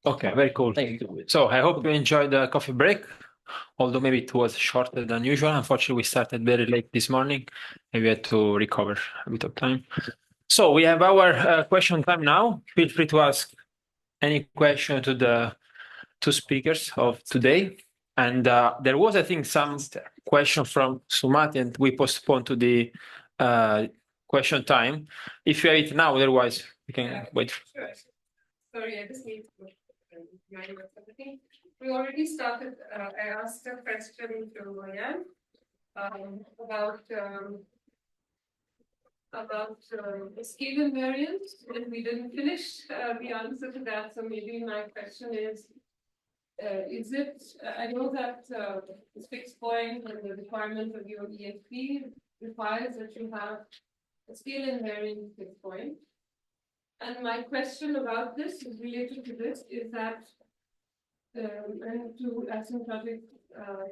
Okay, very cool. Thank you. So I hope you enjoyed the coffee break, although maybe it was shorter than usual. Unfortunately, we started very late this morning and we had to recover a bit of time. So we have our question time now. Feel free to ask any question to the two speakers of today. And there was, I think, some question from Sumati, and we postponed to the question time. If you have it now, otherwise we can wait. Sure. Sorry, I just need to remind you of something. We already started. I asked a question to Ryan about the scale invariant, and we didn't finish the answer to that. So maybe my question is it? I know that this fixed point and the requirement of your EFP requires that you have a scale invariant fixed point. And my question about this is related to this is that, and to asymptotic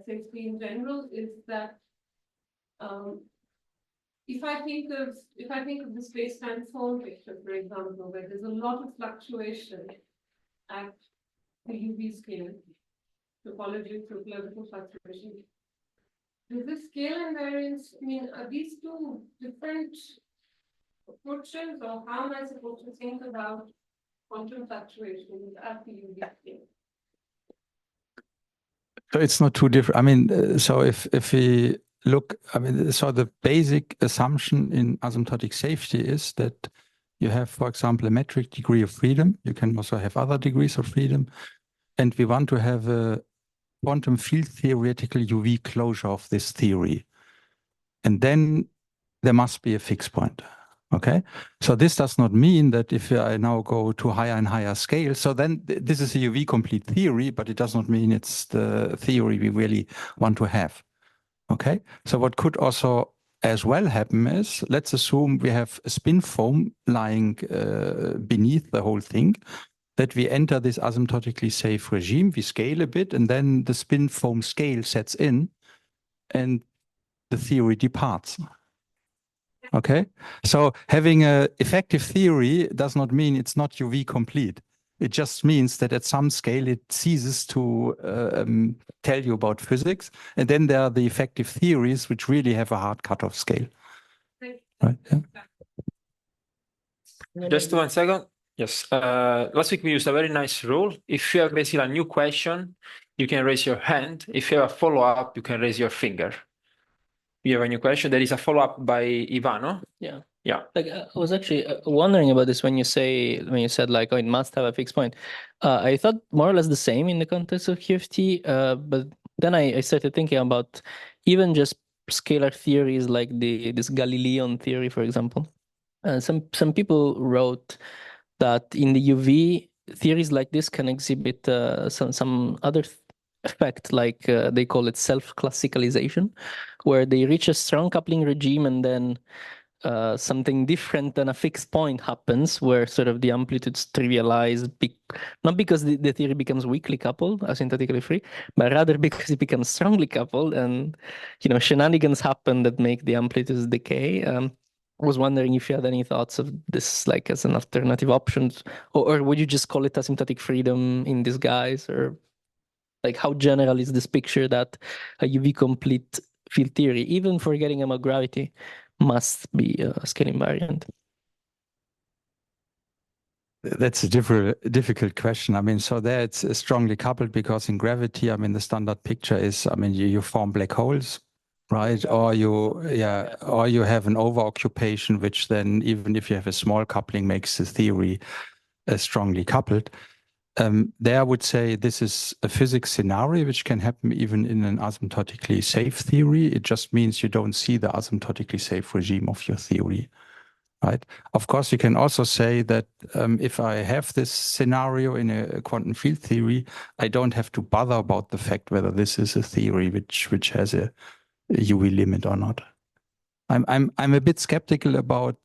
safety in general, is that if I think of the space-time phone picture, for example, where there's a lot of fluctuation at the UV scale, topology, topological fluctuation. Does this scale invariance mean are these two different approaches, or how am I supposed to think about quantum fluctuations at the UV scale? So it's not too different. I mean, so if we look, I mean, so the basic assumption in asymptotic safety is that you have, for example, a metric degree of freedom. You can also have other degrees of freedom. And we want to have a quantum field theoretical UV closure of this theory. And then there must be a fixed point. Okay, so this does not mean that if I now go to higher and higher scale, so then this is a UV complete theory, but it does not mean it's the theory we really want to have. Okay, so what could also as well happen is, let's assume we have a spin foam lying beneath the whole thing, that we enter this asymptotically safe regime, we scale a bit, and then the spin foam scale sets in, and the theory departs. Okay, so having an effective theory does not mean it's not UV complete. It just means that at some scale it ceases to tell you about physics, and then there are the effective theories which really have a hard cutoff scale. Right? Yeah. Just 1 second. Yes. Last week we used a very nice rule. If you have basically a new question, you can raise your hand. If you have a follow-up, you can raise your finger. You have a new question. There is a follow-up by Ivano. Yeah. Yeah. Like I was actually wondering about this when you said like, oh, it must have a fixed point. I thought more or less the same in the context of QFT, but then I started thinking about even just scalar theories like this Galilean theory, for example. Some people wrote that in the UV, theories like this can exhibit some other effect, like they call it self-classicalization, where they reach a strong coupling regime and then something different than a fixed point happens, where sort of the amplitudes trivialize, not because the theory becomes weakly coupled, asymptotically free, but rather because it becomes strongly coupled, and shenanigans happen that make the amplitudes decay. I was wondering if you had any thoughts of this, like as an alternative option, or would you just call it asymptotic freedom in disguise, or like how general is this picture that a UV complete field theory, even for getting a gravity, must be a scale invariant? That's a difficult question. I mean, so there it's strongly coupled because in gravity, I mean, the standard picture is, I mean, you form black holes, right? Or you have an overoccupation, which then, even if you have a small coupling, makes the theory strongly coupled. There I would say this is a physics scenario which can happen even in an asymptotically safe theory. It just means you don't see the asymptotically safe regime of your theory, right? Of course, you can also say that if I have this scenario in a quantum field theory, I don't have to bother about the fact whether this is a theory which has a UV limit or not. I'm a bit skeptical about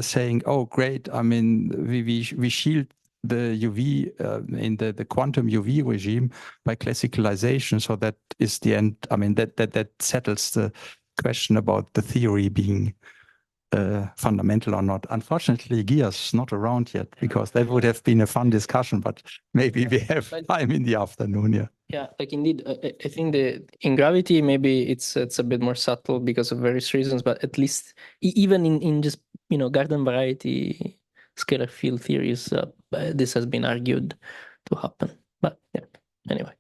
saying, oh, great. I mean, we shield the UV in the quantum UV regime by classicalization. So that is the end. I mean, that settles the question about the theory being fundamental or not. Unfortunately, Gia's not around yet because that would have been a fun discussion, but maybe we have time in the afternoon. Yeah. Yeah, like indeed, I think in gravity maybe it's a bit more subtle because of various reasons, but at least even in just garden variety scalar field theories, this has been argued to happen. But yeah, anyway,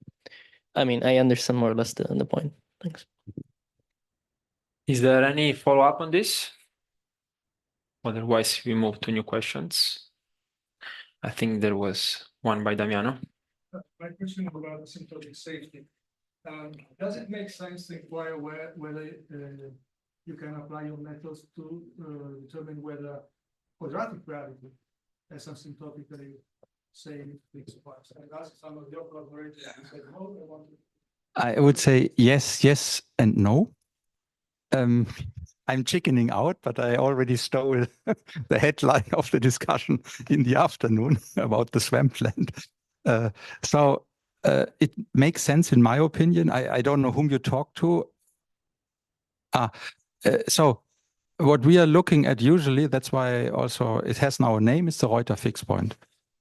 I mean, I understand more or less the point. Thanks. Is there any follow-up on this? Otherwise, we move to new questions. I think there was one by Damiano. My question is about asymptotic safety. Does it make sense to inquire whether you can apply your methods to determine whether quadratic gravity has asymptotically safe fixed points? And ask some of your collaborators who said no, they want to. I would say yes, and no. I'm chickening out, but I already stole the headline of the discussion in the afternoon about the swampland. So it makes sense in my opinion. I don't know whom you talk to. So what we are looking at usually, that's why also it has now a name, is the Reuter fixed point.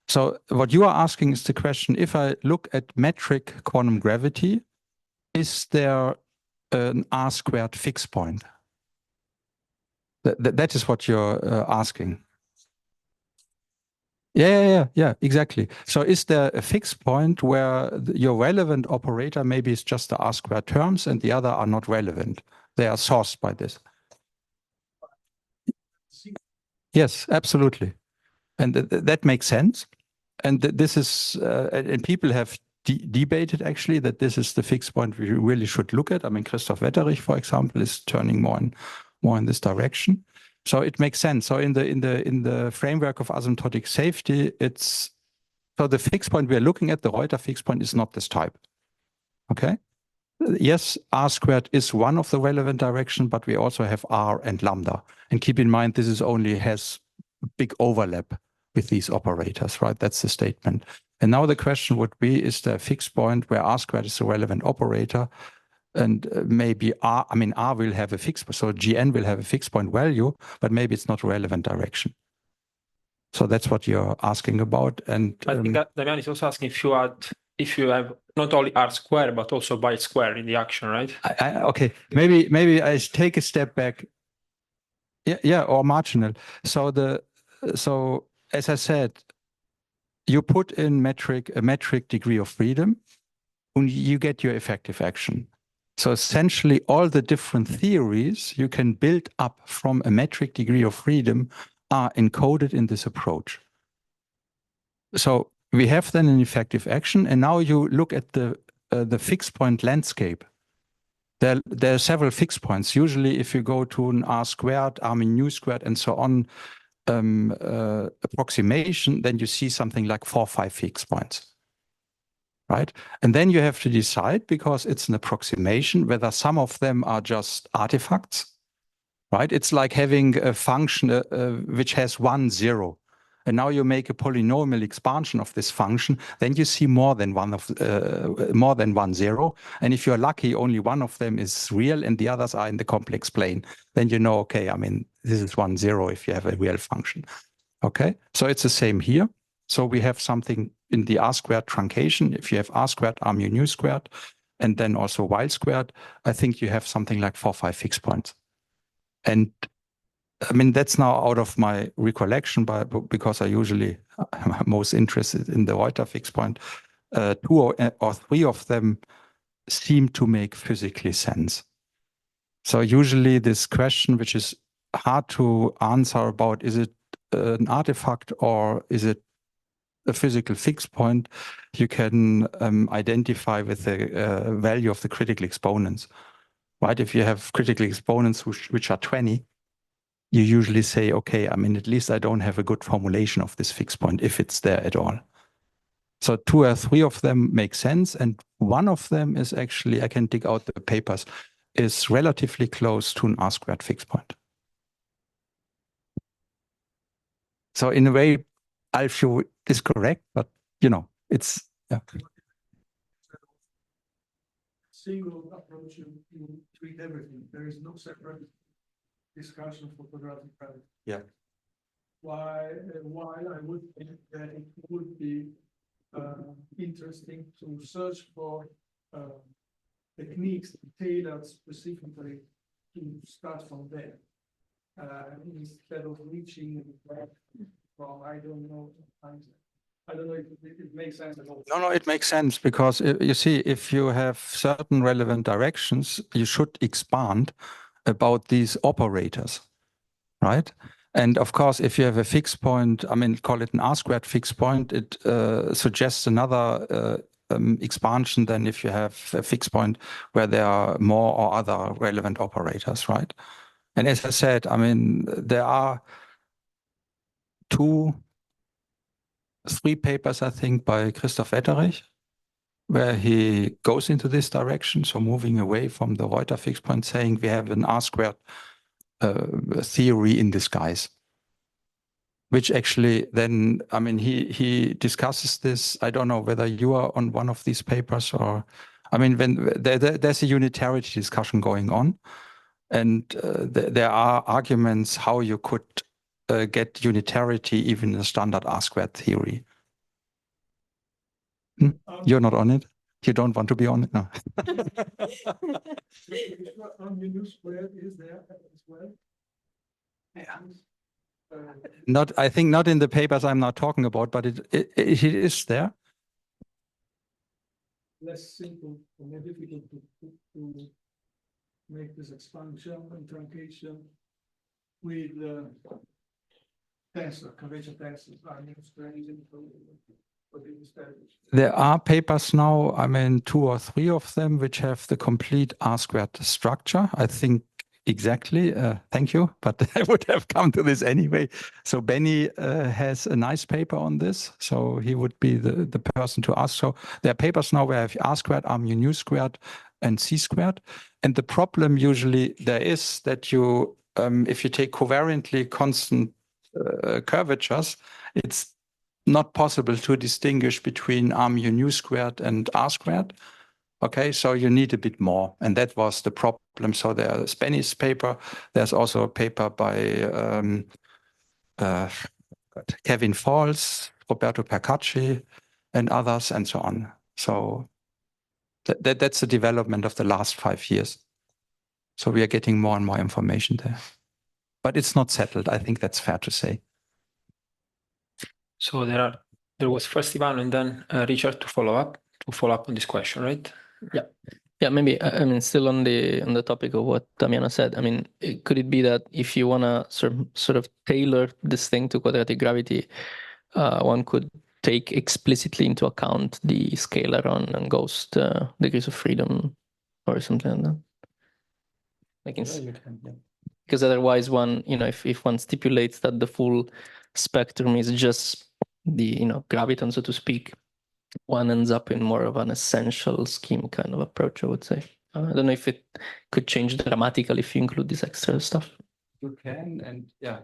So what you are asking is the question, if I look at metric quantum gravity, is there an R² fixed point? That is what you're asking. Yeah, exactly. So is there a fixed point where your relevant operator maybe is just the R² terms and the other are not relevant? They are sourced by this. Yes, absolutely. And that makes sense. And this is, and people have debated actually that this is the fixed point we really should look at. I mean, Christoph Wetterich, for example, is turning more in this direction. So it makes sense. So in the framework of asymptotic safety, it's so the fixed point we are looking at, the Reuter fixed point, is not this type. Okay. Yes, R² is one of the relevant direction, but we also have R and lambda. And keep in mind, this is only has big overlap with these operators, right? That's the statement. And now the question would be, is there a fixed point where R² is the relevant operator? And maybe R will have a fixed, so GN will have a fixed point value, but maybe it's not a relevant direction. So that's what you're asking about. And I think Damian is also asking if you have not only R², but also bi² in the action, right? Okay, maybe I take a step back. Yeah, or marginal. So as I said, you put in a metric degree of freedom, and you get your effective action. So essentially, all the different theories you can build up from a metric degree of freedom are encoded in this approach. So we have then an effective action, and now you look at the fixed point landscape. There are several fixed points. Usually, if you go to an R², R-nu², and so on approximation, then you see something like 4 or 5 fixed points. Right? And then you have to decide, because it's an approximation, whether some of them are just artifacts, right? It's like having a function which has 1, 0. And now you make a polynomial expansion of this function, then you see more than one 0. And if you're lucky, only one of them is real and the others are in the complex plane. Then you know, okay, I mean, this is 1, 0 if you have a real function. Okay, so it's the same here. So we have something in the R² truncation. If you have R², R-mu², and then also Y², I think you have something like 4 or 5 fixed points. And I mean, that's now out of my recollection, because I usually am most interested in the Reuter fixed point. 2 or 3 of them seem to make physically sense. So usually this question, which is hard to answer about, is it an artifact or is it a physical fixed point, you can identify with the value of the critical exponents. Right? If you have critical exponents which are 20, you usually say, okay, I mean, at least I don't have a good formulation of this fixed point, if it's there at all. So 2 or 3 of them make sense. And one of them is actually, I can dig out the papers, is relatively close to an R² fixed point. So in a way, Alfio is correct, but it's, yeah. Single approach, you treat everything. There is no separate discussion for quadratic gravity. Yeah. While I would think that it would be interesting to search for techniques tailored specifically to start from there, instead of reaching back from I don't know. I don't know if it makes sense at all. No, it makes sense because you see, if you have certain relevant directions, you should expand about these operators, right? And of course, if you have a fixed point, I mean, call it an R-squared fixed point, it suggests another expansion than if you have a fixed point where there are more or other relevant operators, right? And as I said, I mean, there are 3 papers, I think, by Christoph Etterich, where he goes into this direction, so moving away from the Reuter fixed point, saying we have an R-squared theory in disguise. Which actually then, I mean, he discusses this. I don't know whether you are on one of these papers or, I mean, when there's a unitarity discussion going on, and there are arguments how you could get unitarity even in a standard R-squared theory. You're not on it? You don't want to be on it? No. Mu squared is there as well. Yeah. Not, I think not in the papers I'm not talking about, but it is there. Less simple or more difficult to make this expansion and truncation with tensor, conventional tensors. I mean, it's very easy for the established. There are papers now, I mean, 2 or 3 of them, which have the complete R-squared structure. I think exactly. Thank you, but I would have come to this anyway. So Benny has a nice paper on this, so he would be the person to ask. So there are papers now where I have R-squared, mu squared, and C squared. And the problem usually there is that you, if you take covariantly constant curvatures, it's not possible to distinguish between mu squared and R squared. Okay, so you need a bit more, and that was the problem. So there's Benny's paper. There's also a paper by Kevin Falls, Roberto Percacci, and others, and so on. So that's the development of the last 5 years. So we are getting more and more information there, but it's not settled. I think that's fair to say. So there was first Ivan and then Richard to follow up on this question, right? Yeah, maybe. I mean, still on the topic of what Damiano said. I mean, could it be that if you wanna sort of tailor this thing to quadratic gravity, one could take explicitly into account the scalar on ghost degrees of freedom or something like that? Because otherwise, one, if one stipulates that the full spectrum is just the graviton, so to speak, one ends up in more of an essential scheme kind of approach, I would say. I don't know if it could change dramatically if you include this extra stuff. You can, and yeah,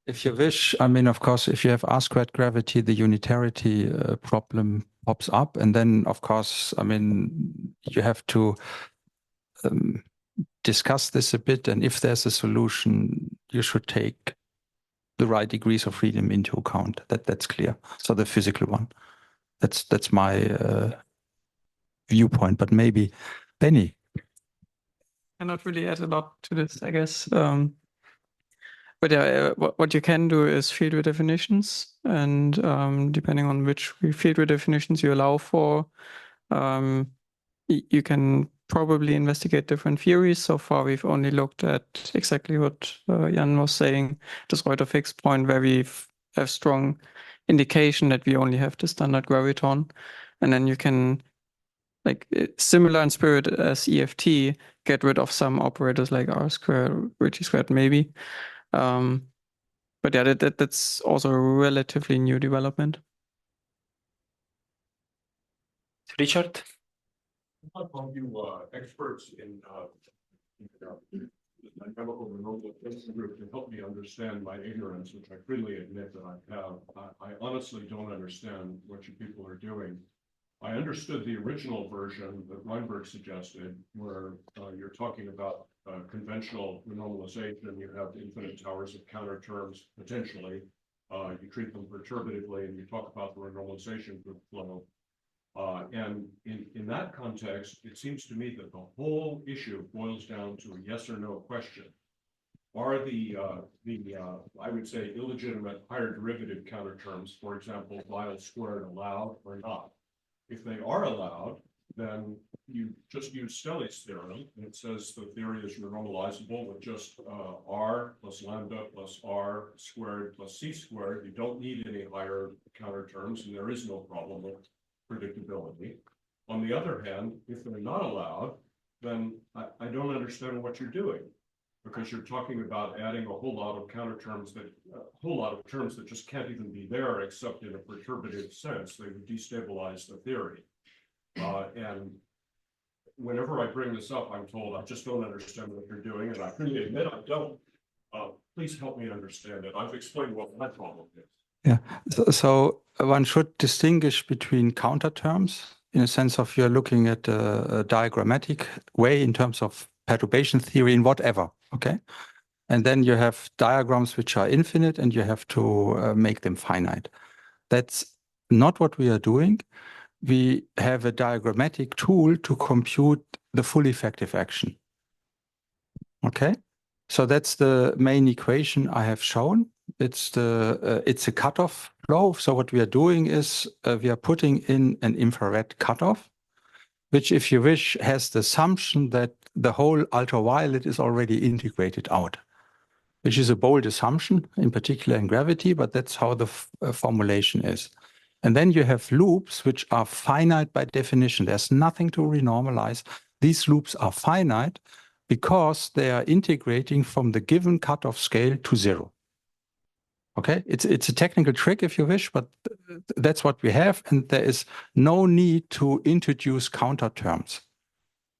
if you wish. I mean, of course, if you have R-squared gravity, the unitarity problem pops up, and then, of course, I mean, you have to discuss this a bit, and if there's a solution, you should take the right degrees of freedom into account. That's clear. So the physical one. That's my viewpoint, but maybe Benny. Cannot really add a lot to this, I guess. But yeah, what you can do is field redefinitions, and depending on which field redefinitions you allow for, you can probably investigate different theories. So far, we've only looked at exactly what Jan was saying, this Reuter fixed point, where we have strong indication that we only have the standard graviton. And then you can, like, similar in spirit as EFT, get rid of some operators like R squared, Ricci squared, maybe. But yeah, that's also a relatively new development. Richard? How about you experts in chemical renewable chemistry group to help me understand my ignorance, which I freely admit that I have. I honestly don't understand what you people are doing. I understood the original version that Weinberg suggested, where you're talking about conventional normalization, you have infinite towers of counter terms potentially. You treat them perturbatively, and you talk about the renormalization group flow. And in that context, it seems to me that the whole issue boils down to a yes or no question. Are the I would say illegitimate higher derivative counter terms, for example, Basile squared, allowed or not? If they are allowed, then you just use Stelli's theorem, and it says the theory is renormalizable with just r plus lambda plus r squared plus c squared. You don't need any higher counter terms, and there is no problem with predictability. On the other hand, if they're not allowed, then I don't understand what you're doing, because you're talking about adding a whole lot of counter terms that just can't even be there except in a perturbative sense. They would destabilize the theory. And whenever I bring this up, I'm told I just don't understand what you're doing, and I freely admit I don't. Please help me understand it. I've explained what my problem is. Yeah, so one should distinguish between counter terms in a sense of you're looking at a diagrammatic way in terms of perturbation theory and whatever, okay? And then you have diagrams which are infinite and you have to make them finite. That's not what we are doing. We have a diagrammatic tool to compute the full effective action. Okay, so that's the main equation I have shown. It's a cutoff flow. So what we are doing is we are putting in an infrared cutoff, which, if you wish, has the assumption that the whole ultraviolet is already integrated out, which is a bold assumption, in particular in gravity, but that's how the formulation is. And then you have loops which are finite by definition. There's nothing to renormalize. These loops are finite because they are integrating from the given cutoff scale to 0. Okay, it's a technical trick if you wish, but that's what we have, and there is no need to introduce counter terms.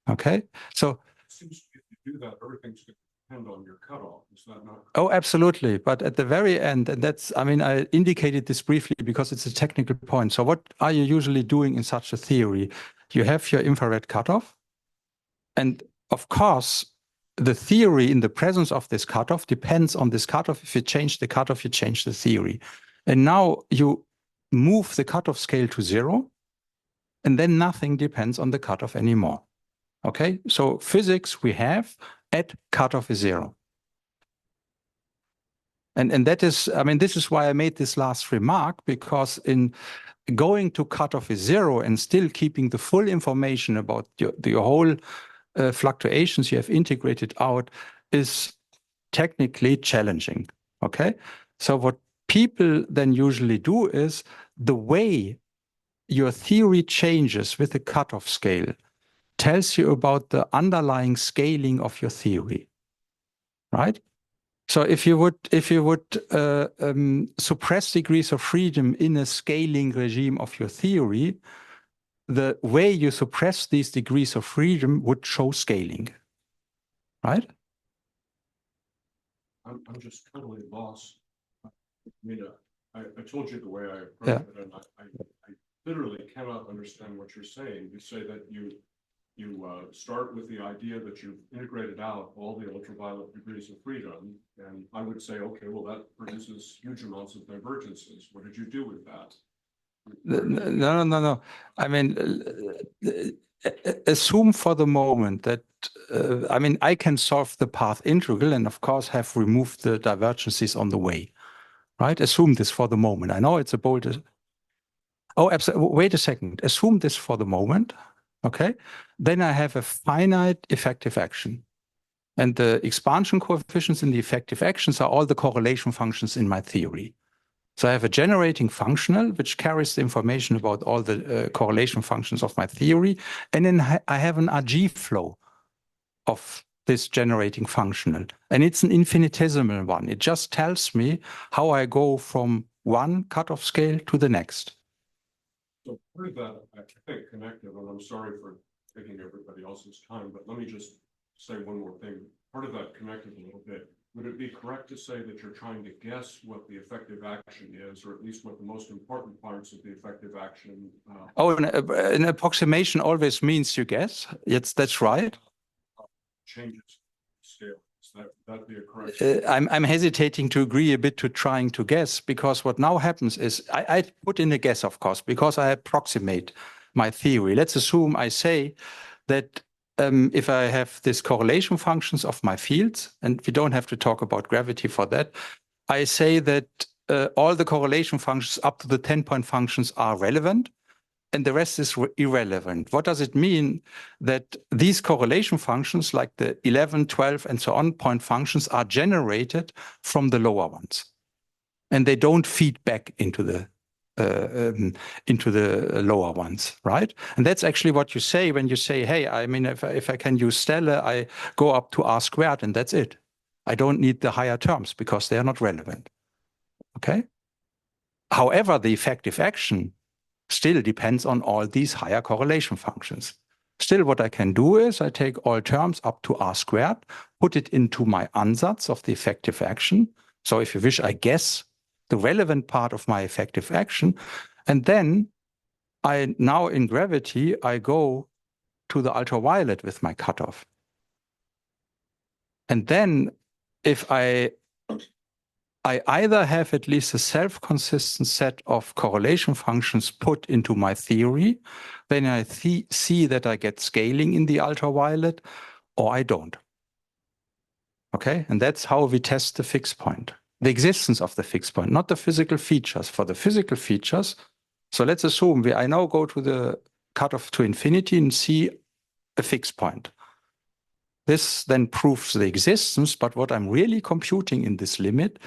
Okay, so it seems if you do that, everything's going to depend on your cutoff. Is that not? Oh, absolutely. But at the very end, and that's, I mean, I indicated this briefly because it's a technical point. So what are you usually doing in such a theory? You have your infrared cutoff, and of course, the theory in the presence of this cutoff depends on this cutoff. If you change the cutoff, you change the theory. And now you move the cutoff scale to 0, and then nothing depends on the cutoff anymore. Okay, so physics we have at cutoff is 0. And that is, I mean, this is why I made this last remark, because in going to cutoff is 0 and still keeping the full information about your whole fluctuations you have integrated out is technically challenging. Okay, so what people then usually do is the way your theory changes with the cutoff scale tells you about the underlying scaling of your theory, right? So if you would suppress degrees of freedom in a scaling regime of your theory, the way you suppress these degrees of freedom would show scaling, right? I'm just totally lost. I mean, I told you the way I approach it, and I literally cannot understand what you're saying. You say that you start with the idea that you've integrated out all the ultraviolet degrees of freedom, and I would say, okay, well, that produces huge amounts of divergences. What did you do with that? No. I mean, assume for the moment that, I mean, I can solve the path integral and of course have removed the divergences on the way, right? Assume this for the moment. I know it's a bold. Oh, absolutely. Wait a second. Assume this for the moment. Okay. Then I have a finite effective action. And the expansion coefficients in the effective actions are all the correlation functions in my theory. So I have a generating functional, which carries the information about all the correlation functions of my theory. And then I have an RG flow of this generating functional. And it's an infinitesimal one. It just tells me how I go from one cutoff scale to the next. So part of that, I think, connected, and I'm sorry for taking everybody else's time, but let me just say one more thing. Part of that connected a little bit. Would it be correct to say that you're trying to guess what the effective action is, or at least what the most important parts of the effective action? An approximation always means you guess. Yes, that's right. Changes. scale. Is that be a correct? I'm hesitating to agree a bit to trying to guess, because what now happens is I put in a guess, of course, because I approximate my theory. Let's assume I say that if I have this correlation functions of my fields, and we don't have to talk about gravity for that, I say that all the correlation functions up to the 10-point functions are relevant, and the rest is irrelevant. What does it mean? That these correlation functions, like the 11, 12, and so on point functions, are generated from the lower ones, and they don't feed back into the lower ones, right? And that's actually what you say when you say, hey, I mean, if I can use Stelle, I go up to R squared, and that's it. I don't need the higher terms because they are not relevant. Okay? However, the effective action still depends on all these higher correlation functions. Still, what I can do is I take all terms up to R squared, put it into my ansatz of the effective action. So if you wish, I guess the relevant part of my effective action. And then now in gravity, I go to the ultraviolet with my cutoff. And then if I either have at least a self-consistent set of correlation functions put into my theory, then I see that I get scaling in the ultraviolet, or I don't. Okay, and that's how we test the fixed point. The existence of the fixed point, not the physical features. For the physical features, so let's assume I now go to the cutoff to infinity and see a fixed point. This then proves the existence, but what I'm really computing in this limit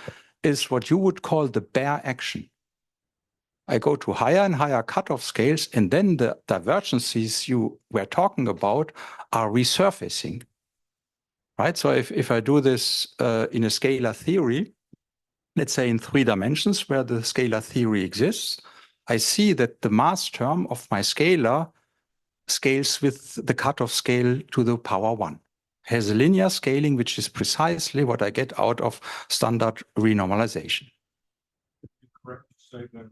is what you would call the bare action. I go to higher and higher cutoff scales, and then the divergences you were talking about are resurfacing. Right? So if I do this in a scalar theory, let's say in 3 dimensions where the scalar theory exists, I see that the mass term of my scalar scales with the cutoff scale to the power 1. Has a linear scaling, which is precisely what I get out of standard renormalization. Correct to say that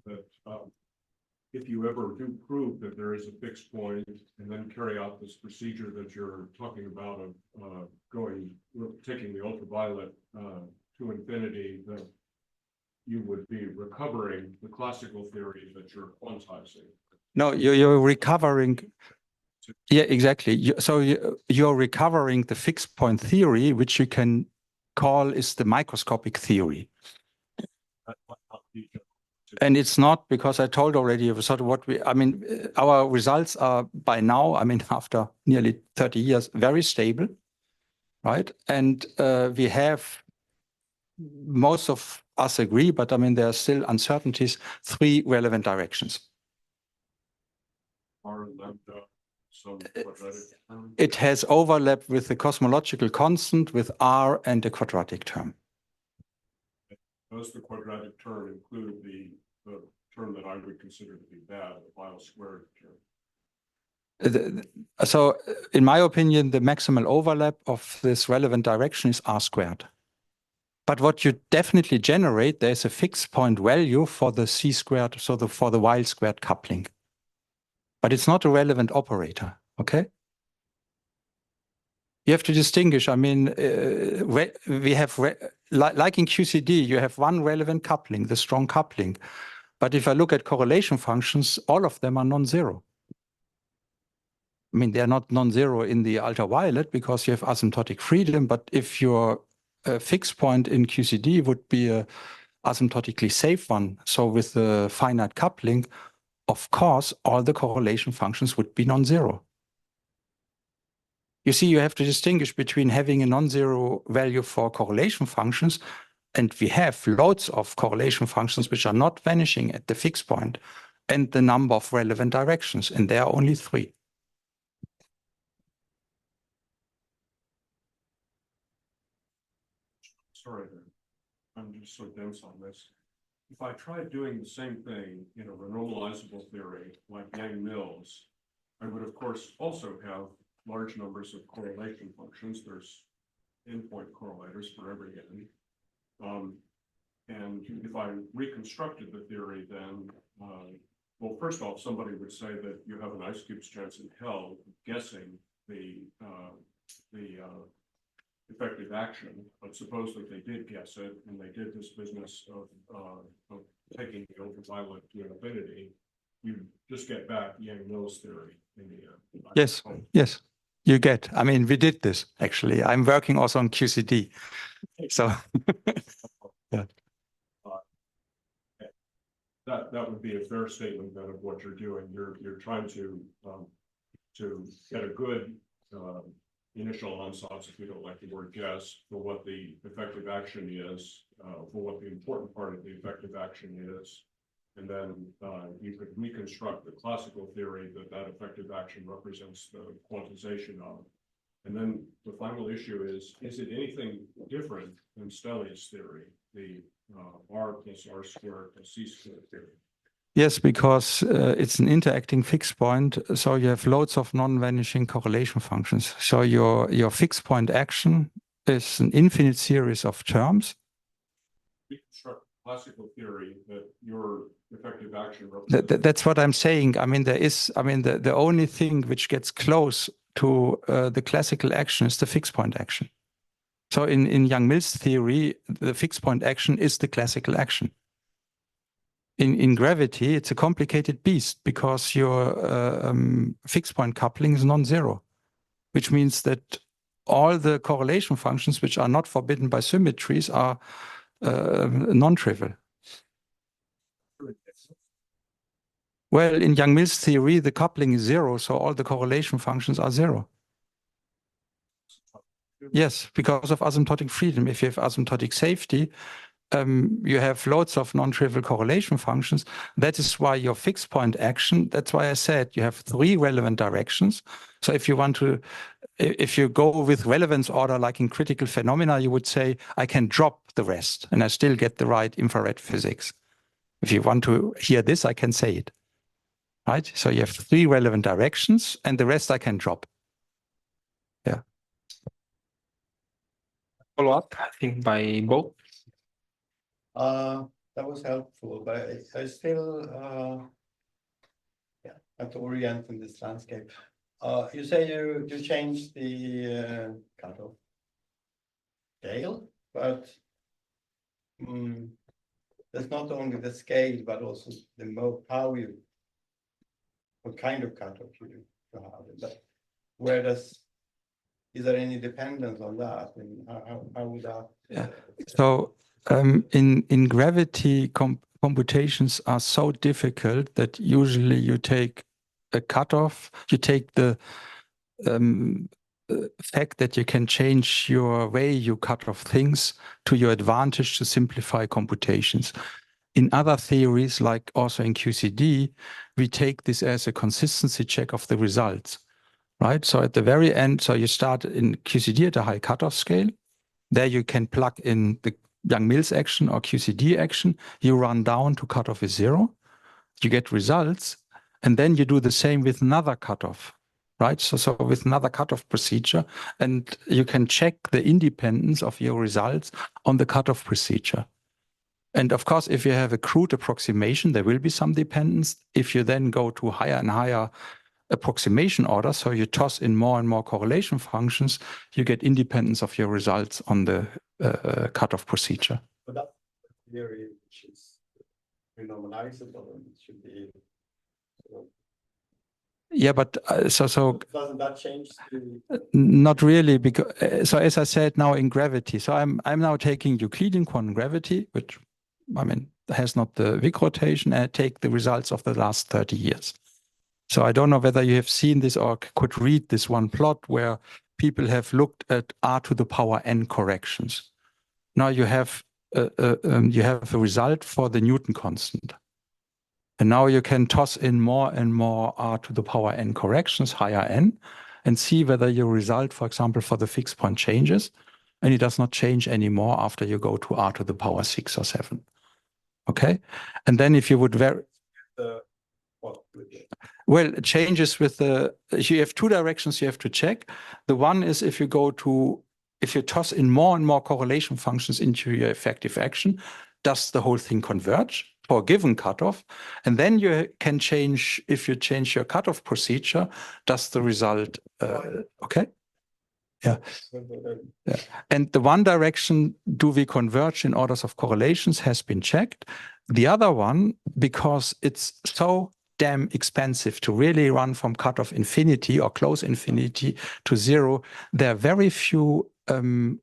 if you ever do prove that there is a fixed point and then carry out this procedure that you're talking about of taking the ultraviolet to infinity, that you would be recovering the classical theory that you're quantizing. No, you're recovering. Yeah, exactly. You're recovering the fixed point theory, which you can call is the microscopic theory. And it's not, because I told already sort of our results are by now, after nearly 30 years, very stable, right? And we have, most of us agree, but there are still uncertainties, 3 relevant directions. R lambda, some quadratic term. It has overlap with the cosmological constant, with R and the quadratic term. Does the quadratic term include the term that I would consider to be bad, the Basile squared term? So in my opinion, the maximal overlap of this relevant direction is R squared. But what you definitely generate, there's a fixed point value for the C squared, so for the Weil squared coupling. But it's not a relevant operator, okay? You have to distinguish, we have, like in QCD, you have one relevant coupling, the strong coupling. But if I look at correlation functions, all of them are non-zero. They're not non-zero in the ultraviolet because you have asymptotic freedom, but if your fixed point in QCD would be a asymptotically safe one, so with the finite coupling, of course, all the correlation functions would be non-zero. You see, you have to distinguish between having a non-zero value for correlation functions, and we have loads of correlation functions which are not vanishing at the fixed point, and the number of relevant directions, and there are only 3. Sorry, I'm just so dense on this. If I tried doing the same thing in a renormalizable theory like Yang-Mills, I would, of course, also have large numbers of correlation functions. There's endpoint correlators for every n. And if I reconstructed the theory, then, well, first off, somebody would say that you have an ice cube's chance in hell of guessing the effective action, but suppose that they did guess it and they did this business of taking the ultraviolet to infinity, you just get back Yang-Mills theory in the end. Yes, yes, you get. I mean, we did this actually. I'm working also on QCD. So yeah. That would be a fair statement then of what you're doing. You're trying to get a good initial ansatz, if you don't like the word guess, for what the effective action is, for what the important part of the effective action is. And then you could reconstruct the classical theory that effective action represents the quantization of. And then the final issue is it anything different than Stelli's theory, the R plus R squared plus C squared theory? Yes, because it's an interacting fixed point, so you have loads of non-vanishing correlation functions. So your fixed point action is an infinite series of terms. Reconstruct classical theory that your effective action represents. That's what I'm saying. I mean, the only thing which gets close to the classical action is the fixed point action. So in Yang-Mills theory, the fixed point action is the classical action. In gravity, it's a complicated beast because your fixed point coupling is non-zero, which means that all the correlation functions which are not forbidden by symmetries are non-trivial. Well, in Yang-Mills theory, the coupling is zero, so all the correlation functions are zero. Yes, because of asymptotic freedom. If you have asymptotic safety, you have loads of non-trivial correlation functions. That is why your fixed point action, that's why I said you have 3 relevant directions. So if you go with relevance order, like in critical phenomena, you would say, I can drop the rest and I still get the right infrared physics. If you want to hear this, I can say it. Right? So you have 3 relevant directions and the rest I can drop. Yeah. Follow up, I think, by both. That was helpful, but I still have to orient in this landscape. You say you changed the cutoff scale, but there's not only the scale, but also the mode, what kind of cutoff you do to have it. Is there any dependence on that? And how would that? So in gravity, computations are so difficult that usually you take a cutoff, you take the fact that you can change your way you cut off things to your advantage to simplify computations. In other theories, like also in QCD, we take this as a consistency check of the results, right? So at the very end, so you start in QCD at a high cutoff scale. There you can plug in the Yang-Mills action or QCD action. You run down to cutoff is 0. You get results. And then you do the same with another cutoff, right? So with another cutoff procedure, and you can check the independence of your results on the cutoff procedure. And of course, if you have a crude approximation, there will be some dependence. If you then go to higher and higher approximation order, so you toss in more and more correlation functions, you get independence of your results on the cutoff procedure. But that theory, which is renormalizable, and it should be. Yeah, but so doesn't that change the? Not really, because so as I said now in gravity, so I'm now taking Euclidean quantum gravity, which I mean has not the Wick rotation, and I take the results of the last 30 years. So I don't know whether you have seen this or could read this one plot where people have looked at r to the power n corrections. Now you have a result for the Newton constant. And now you can toss in more and more r to the power n corrections, higher n, and see whether your result, for example, for the fixed point changes. And it does not change anymore after you go to r to the power 6 or 7. Okay? And then if you would well, it changes with the, you have 2 directions you have to check. The one is if you toss in more and more correlation functions into your effective action, does the whole thing converge for a given cutoff? And then you can change, if you change your cutoff procedure, does the result, okay? Yeah. Yeah. And the one direction, do we converge in orders of correlations, has been checked. The other one, because it's so damn expensive to really run from cutoff infinity or close infinity to zero, there are very few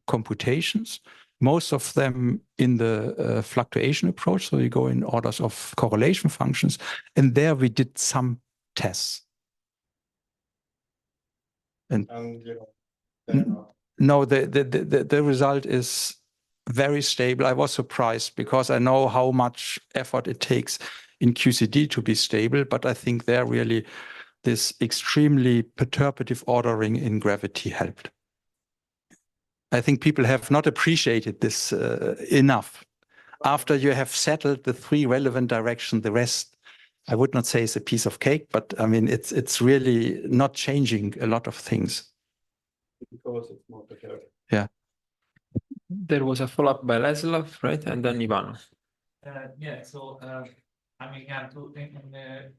computations, most of them in the fluctuation approach. So you go in orders of correlation functions, and there we did some tests. And no, the result is very stable. I was surprised because I know how much effort it takes in QCD to be stable, but I think there really this extremely perturbative ordering in gravity helped. I think people have not appreciated this enough. After you have settled the three relevant directions, the rest, I would not say is a piece of cake, but I mean, it's really not changing a lot of things. Because it's more perturbative. Yeah. There was a follow-up by Leslov, right? And then Ivan. Yeah, so I mean, yeah,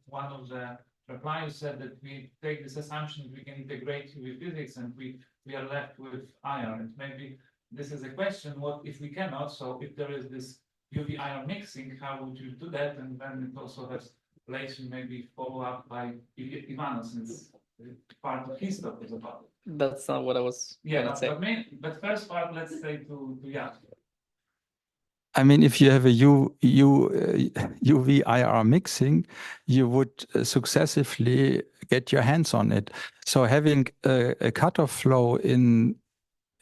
one of the replies said that we take this assumption we can integrate with physics and we are left with iron. And maybe this is a question, what if we cannot? So if there is this UV ion mixing, how would you do that? And then it also has relation, maybe follow up by Ivan, since part of his talk is about it. That's not what I was gonna say. But first part, let's say to Jan. I mean, if you have a UV IR mixing, you would successively get your hands on it. So having a cutoff flow in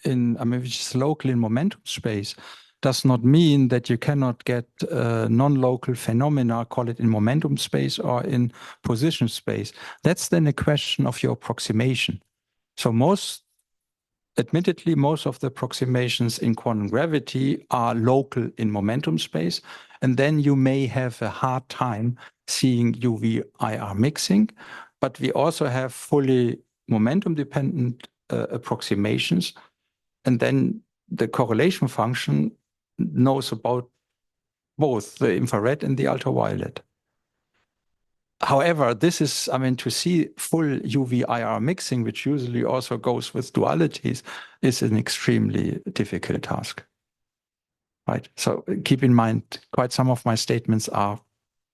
I mean, which is local in momentum space, does not mean that you cannot get non-local phenomena, call it in momentum space or in position space. That's then a question of your approximation. So admittedly, most of the approximations in quantum gravity are local in momentum space, and then you may have a hard time seeing UV IR mixing, but we also have fully momentum-dependent approximations, and then the correlation function knows about both the infrared and the ultraviolet. However, this is, I mean, to see full UV IR mixing, which usually also goes with dualities, is an extremely difficult task. Right? So keep in mind, quite some of my statements are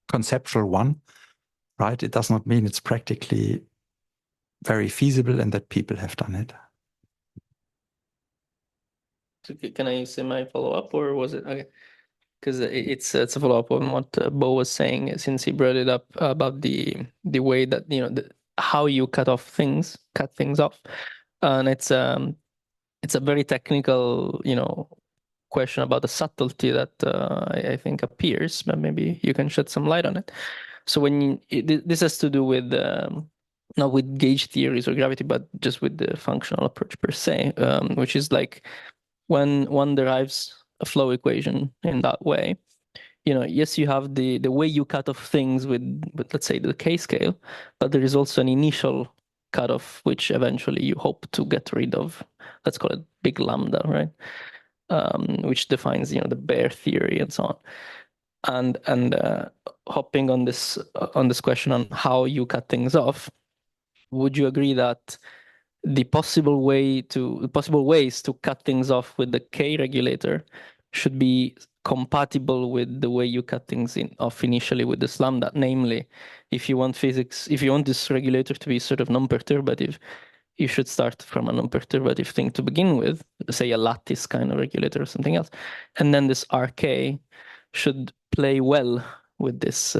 conceptual one, right? It does not mean it's practically very feasible and that people have done it. So can I say my follow-up, or was it okay? Because it's a follow-up on what Bo was saying, since he brought it up about the way that, you know, how you cut things off, and it's a very technical, you know, question about the subtlety that I think appears, but maybe you can shed some light on it. So this has to do with not with gauge theories or gravity, but just with the functional approach per se, which is like when one derives a flow equation in that way, you know, yes, you have the way you cut off things with let's say the K scale, but there is also an initial cutoff which eventually you hope to get rid of. Let's call it big lambda, right? Which defines, you know, the Baire theory and so on. And hopping on this question on how you cut things off, would you agree that the possible ways to cut things off with the K regulator should be compatible with the way you cut things off initially with this lambda? Namely, if you want this regulator to be sort of non-perturbative, you should start from a non-perturbative thing to begin with, say a lattice kind of regulator or something else. And then this RK should play well with this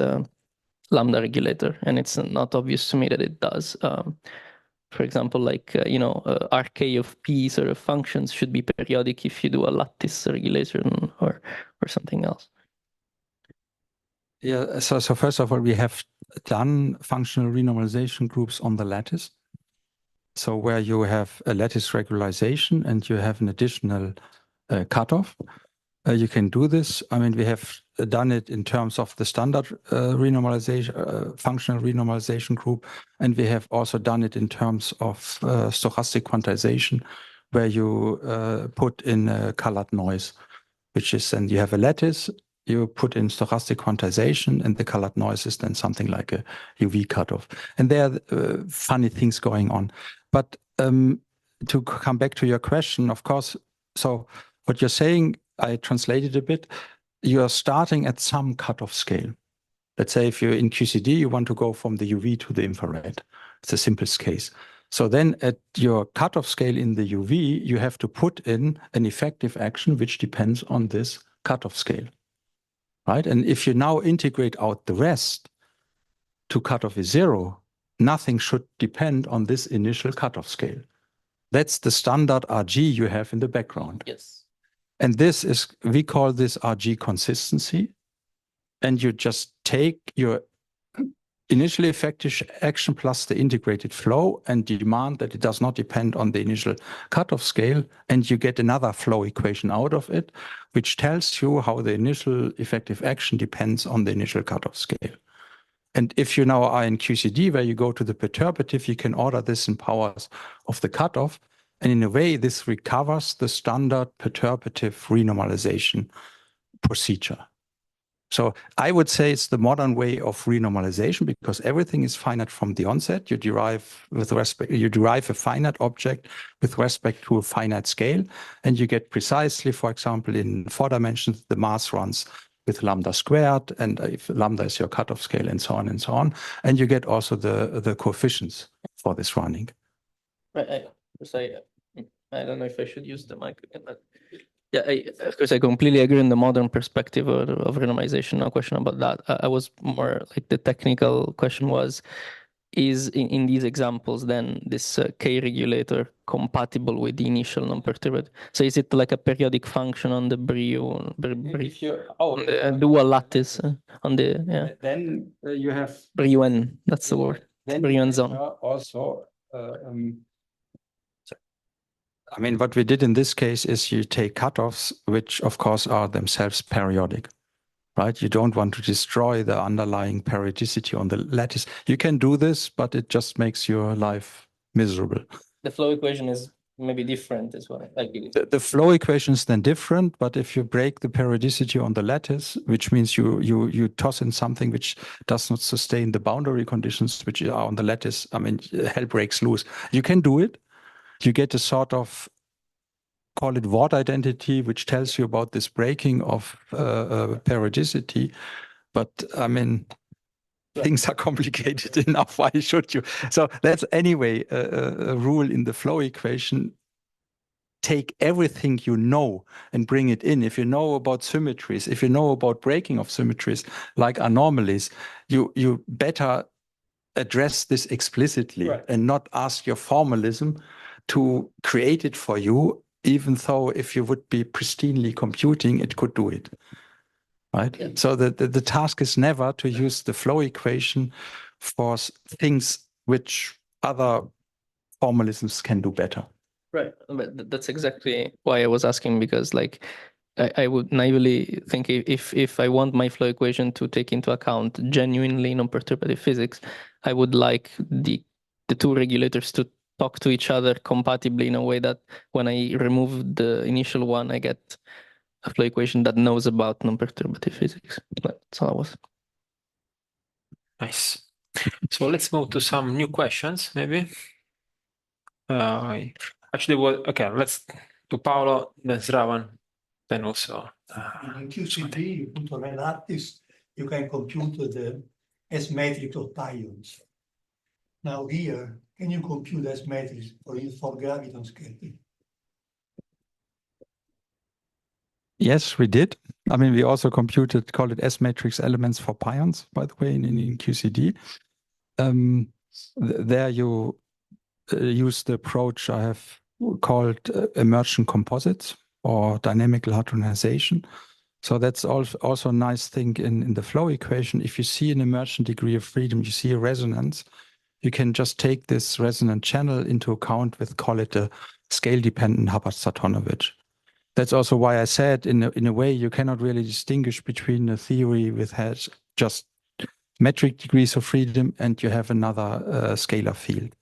lambda regulator. And it's not obvious to me that it does. For example, like, you know, RK of P sort of functions should be periodic if you do a lattice regulation or something else. Yeah, so first of all, we have done functional renormalization groups on the lattice. So where you have a lattice regularization and you have an additional cutoff, you can do this. I mean, we have done it in terms of the standard renormalization, functional renormalization group, and we have also done it in terms of stochastic quantization, where you put in a colored noise, which is then you have a lattice, you put in stochastic quantization, and the colored noise is then something like a UV cutoff. And there are funny things going on. But to come back to your question, of course, so what you're saying, I translated a bit, you are starting at some cutoff scale. Let's say if you're in QCD, you want to go from the UV to the infrared. It's the simplest case. So then at your cutoff scale in the UV, you have to put in an effective action which depends on this cutoff scale, right? And if you now integrate out the rest to cutoff is 0, nothing should depend on this initial cutoff scale. That's the standard RG you have in the background. Yes. And this is, we call this RG consistency. And you just take your initial effective action plus the integrated flow and demand that it does not depend on the initial cutoff scale. And you get another flow equation out of it, which tells you how the initial effective action depends on the initial cutoff scale. And if you now are in QCD, where you go to the perturbative, you can order this in powers of the cutoff. And in a way, this recovers the standard perturbative renormalization procedure. So I would say it's the modern way of renormalization because everything is finite from the onset. You derive a finite object with respect to a finite scale, and you get precisely, for example, in 4 dimensions, the mass runs with lambda squared, and if lambda is your cutoff scale, and so on and so on, and you get also the coefficients for this running. I don't know if I should use the mic again, but yeah, of course, I completely agree in the modern perspective of renormalization. No question about that. I was more like the technical question was, is in these examples then this K regulator compatible with the initial non-perturbative? So is it like a periodic function on the Brio, on the dual lattice on the, yeah? Then you have Brio-N, that's the word. Brio-N zone. Also, I mean, what we did in this case is you take cutoffs, which of course are themselves periodic, right? You don't want to destroy the underlying periodicity on the lattice. You can do this, but it just makes your life miserable. The flow equation is maybe different as well. The flow equation is then different, but if you break the periodicity on the lattice, which means you toss in something which does not sustain the boundary conditions which are on the lattice, I mean, hell breaks loose. You can do it. You get a sort of, call it Ward identity, which tells you about this breaking of periodicity. But I mean, things are complicated enough. Why should you? So that's anyway a rule in the flow equation. Take everything you know and bring it in. If you know about symmetries, if you know about breaking of symmetries, like anomalies, you better address this explicitly, right, and not ask your formalism to create it for you, even though if you would be pristinely computing, it could do it, right? Yeah. So the task is never to use the flow equation for things which other formalisms can do better. Right, but that's exactly why I was asking, because like I would naively think if I want my flow equation to take into account genuinely non-perturbative physics, I would like the two regulators to talk to each other compatibly in a way that when I remove the initial one, I get a flow equation that knows about non-perturbative physics. That's all I was. Nice. So let's move to some new questions, maybe. Actually, okay, let's do Paolo, then Sravan, then also. In QCD, you put on a lattice, you can compute the S matrix of pions. Now here, can you compute S matrix for graviton scaling? Yes, we did. I mean, we also computed, call it S matrix elements for pions, by the way, in QCD. There you use the approach I have called emergent composites or dynamical hadronization. So that's also a nice thing in the flow equation. If you see an emergent degree of freedom, you see a resonance, you can just take this resonant channel into account with, call it a scale-dependent Hubbard-Satonovich. That's also why I said, in a way, you cannot really distinguish between a theory with has just metric degrees of freedom and you have another scalar field.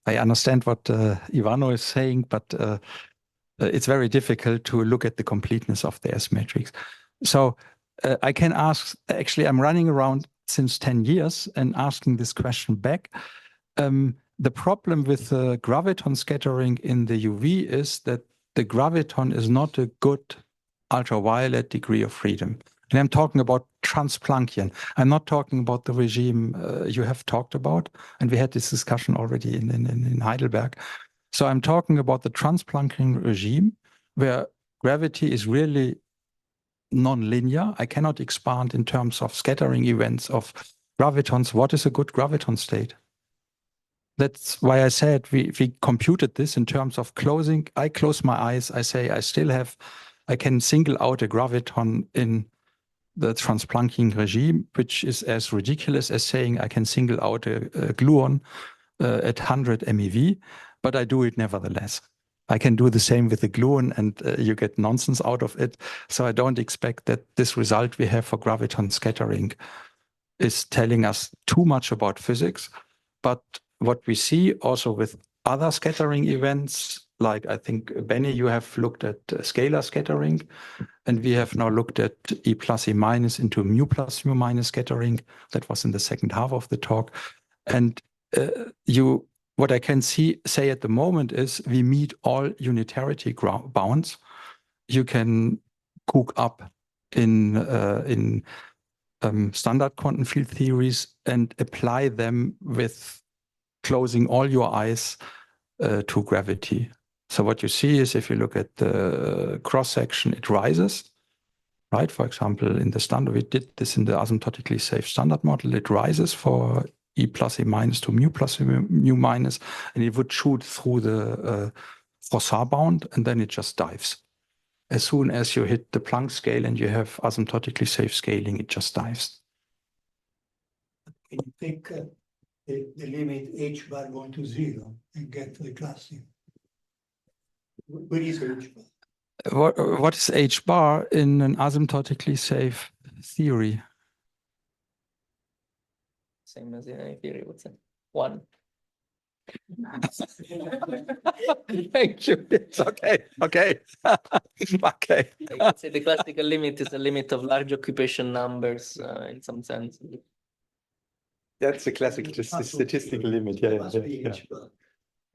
I understand what Ivano is saying, but it's very difficult to look at the completeness of the S matrix. So I can ask, actually, I'm running around since 10 years and asking this question back. The problem with the graviton scattering in the UV is that the graviton is not a good ultraviolet degree of freedom. And I'm talking about Transplanckian. I'm not talking about the regime you have talked about. And we had this discussion already in Heidelberg. So I'm talking about the Transplanckian regime where gravity is really non-linear. I cannot expand in terms of scattering events of gravitons. What is a good graviton state? That's why I said we computed this in terms of closing. I close my eyes. I say I can single out a graviton in the Transplanckian regime, which is as ridiculous as saying I can single out a gluon at 100 MeV, but I do it nevertheless. I can do the same with the gluon and you get nonsense out of it. So I don't expect that this result we have for graviton scattering is telling us too much about physics. But what we see also with other scattering events, like I think, Benny, you have looked at scalar scattering, and we have now looked at E plus E minus into mu plus mu minus scattering. That was in the second half of the talk. And what I can say at the moment is we meet all unitarity bounds. You can cook up in standard quantum field theories and apply them with closing all your eyes to gravity. So what you see is if you look at the cross-section, it rises, right? For example, in the standard, we did this in the asymptotically safe standard model, it rises for E plus E minus to mu plus mu minus, and it would shoot through the Froissart bound, and then it just dives. As soon as you hit the Planck scale and you have asymptotically safe scaling, it just dives. Can you take the limit h bar going to 0 and get to the classic? Where is h bar? What is h bar in an asymptotically safe theory? Same as in any theory, what's it? 1. Thank you. It's okay. Okay. Okay. I would say the classical limit is a limit of large occupation numbers in some sense. That's the classical statistical limit. Yeah.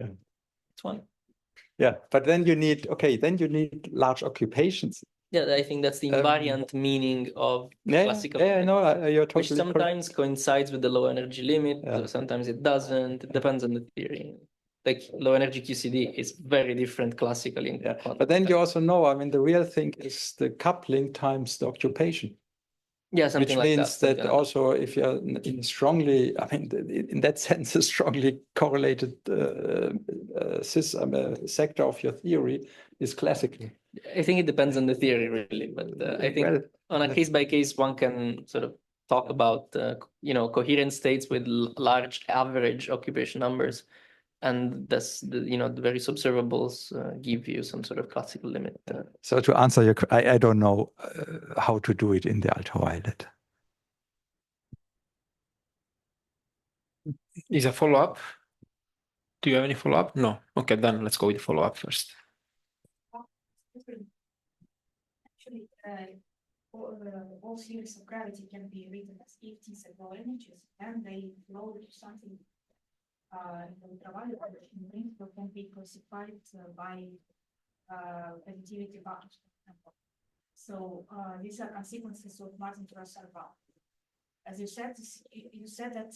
It's 1. Yeah, but then you need large occupations. Yeah, I think that's the invariant meaning of classical. Yeah, no, you're totally which sometimes coincides with the low energy limit. Yeah. Sometimes it doesn't. It depends on the theory. Like low energy QCD is very different classically. Yeah. But then you also know, I mean, the real thing is the coupling times the occupation. Yeah, something which like means that. that also if you're in strongly, I mean, in that sense, a strongly correlated sector of your theory is classical. I think it depends on the theory, really. But I think on a case by case, one can sort of talk about, coherent states with large average occupation numbers. And that's the very subservables give you some sort of classical limit. So to answer your, I don't know how to do it in the ultraviolet. Is a follow-up? Do you have any follow-up? No. Okay, then let's go with the follow-up first. Actually, all theories of gravity can be written as if these are low energies, and they flow to something the ultraviolet can be classified by additivity bounds, for example. So these are consequences of Martin-Trussell bound. As you said, that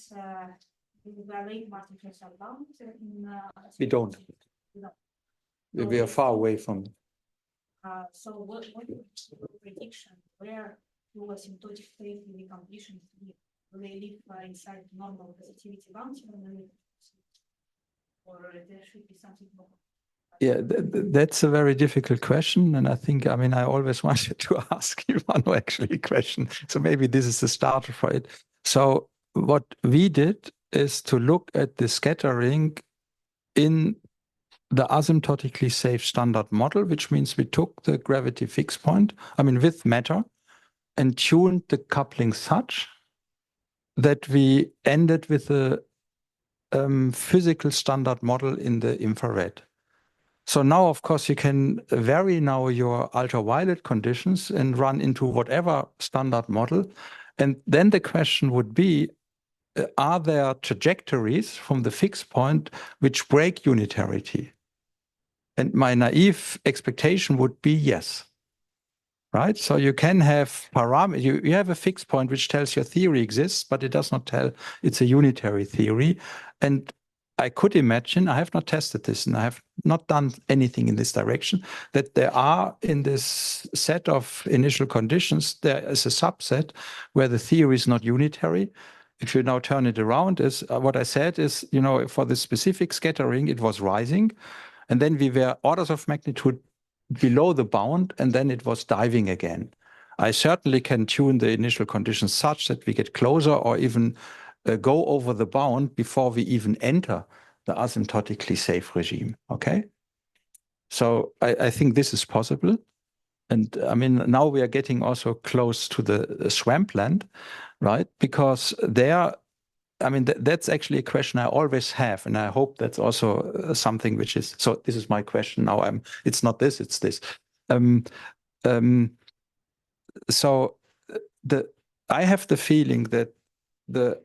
we violate Martin-Trussell bound. We don't. We are far away from it. So what is your prediction? Where will asymptotic state in the completion be? Will they live inside normal positivity bounds, or there should be something more? Yeah, that's a very difficult question. And I think, I mean, I always wanted to ask Ivano actually a question. So maybe this is the starter for it. So what we did is to look at the scattering in the asymptotically safe standard model, which means we took the gravity fixed point, I mean, with matter, and tuned the coupling such that we ended with a physical standard model in the infrared. So now, of course, you can vary now your ultraviolet conditions and run into whatever standard model. And then the question would be, are there trajectories from the fixed point which break unitarity? And my naive expectation would be yes. Right? So you can have parameters, you have a fixed point which tells your theory exists, but it does not tell it's a unitary theory. And I could imagine, I have not tested this and I have not done anything in this direction, that there are in this set of initial conditions, there is a subset where the theory is not unitary. If you now turn it around, is what I said is, you know, for the specific scattering, it was rising. And then we were orders of magnitude below the bound, and then it was diving again. I certainly can tune the initial conditions such that we get closer or even go over the bound before we even enter the asymptotically safe regime, okay? So I think this is possible. And I mean, now we are getting also close to the swampland, right? Because there, I mean, that's actually a question I always have, and I hope that's also something which is, so this is my question now. It's not this, it's this. So I have the feeling that the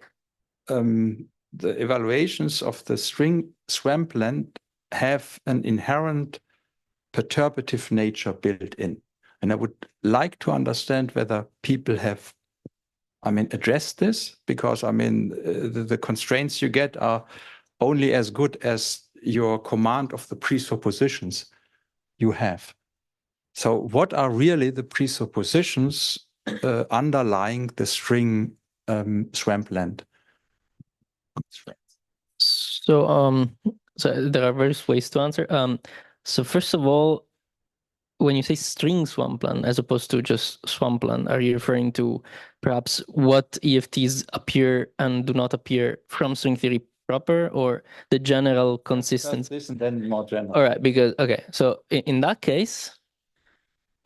evaluations of the string swampland have an inherent perturbative nature built in. And I would like to understand whether people have, I mean, address this, because I mean, the constraints you get are only as good as your command of the presuppositions you have. So what are really the presuppositions underlying the string swampland? So so there are various ways to answer. So first of all, when you say string swampland as opposed to just swampland, are you referring to perhaps what EFTs appear and do not appear from string theory proper, or the general consistency? This and then more general. All right, because okay, so in that case,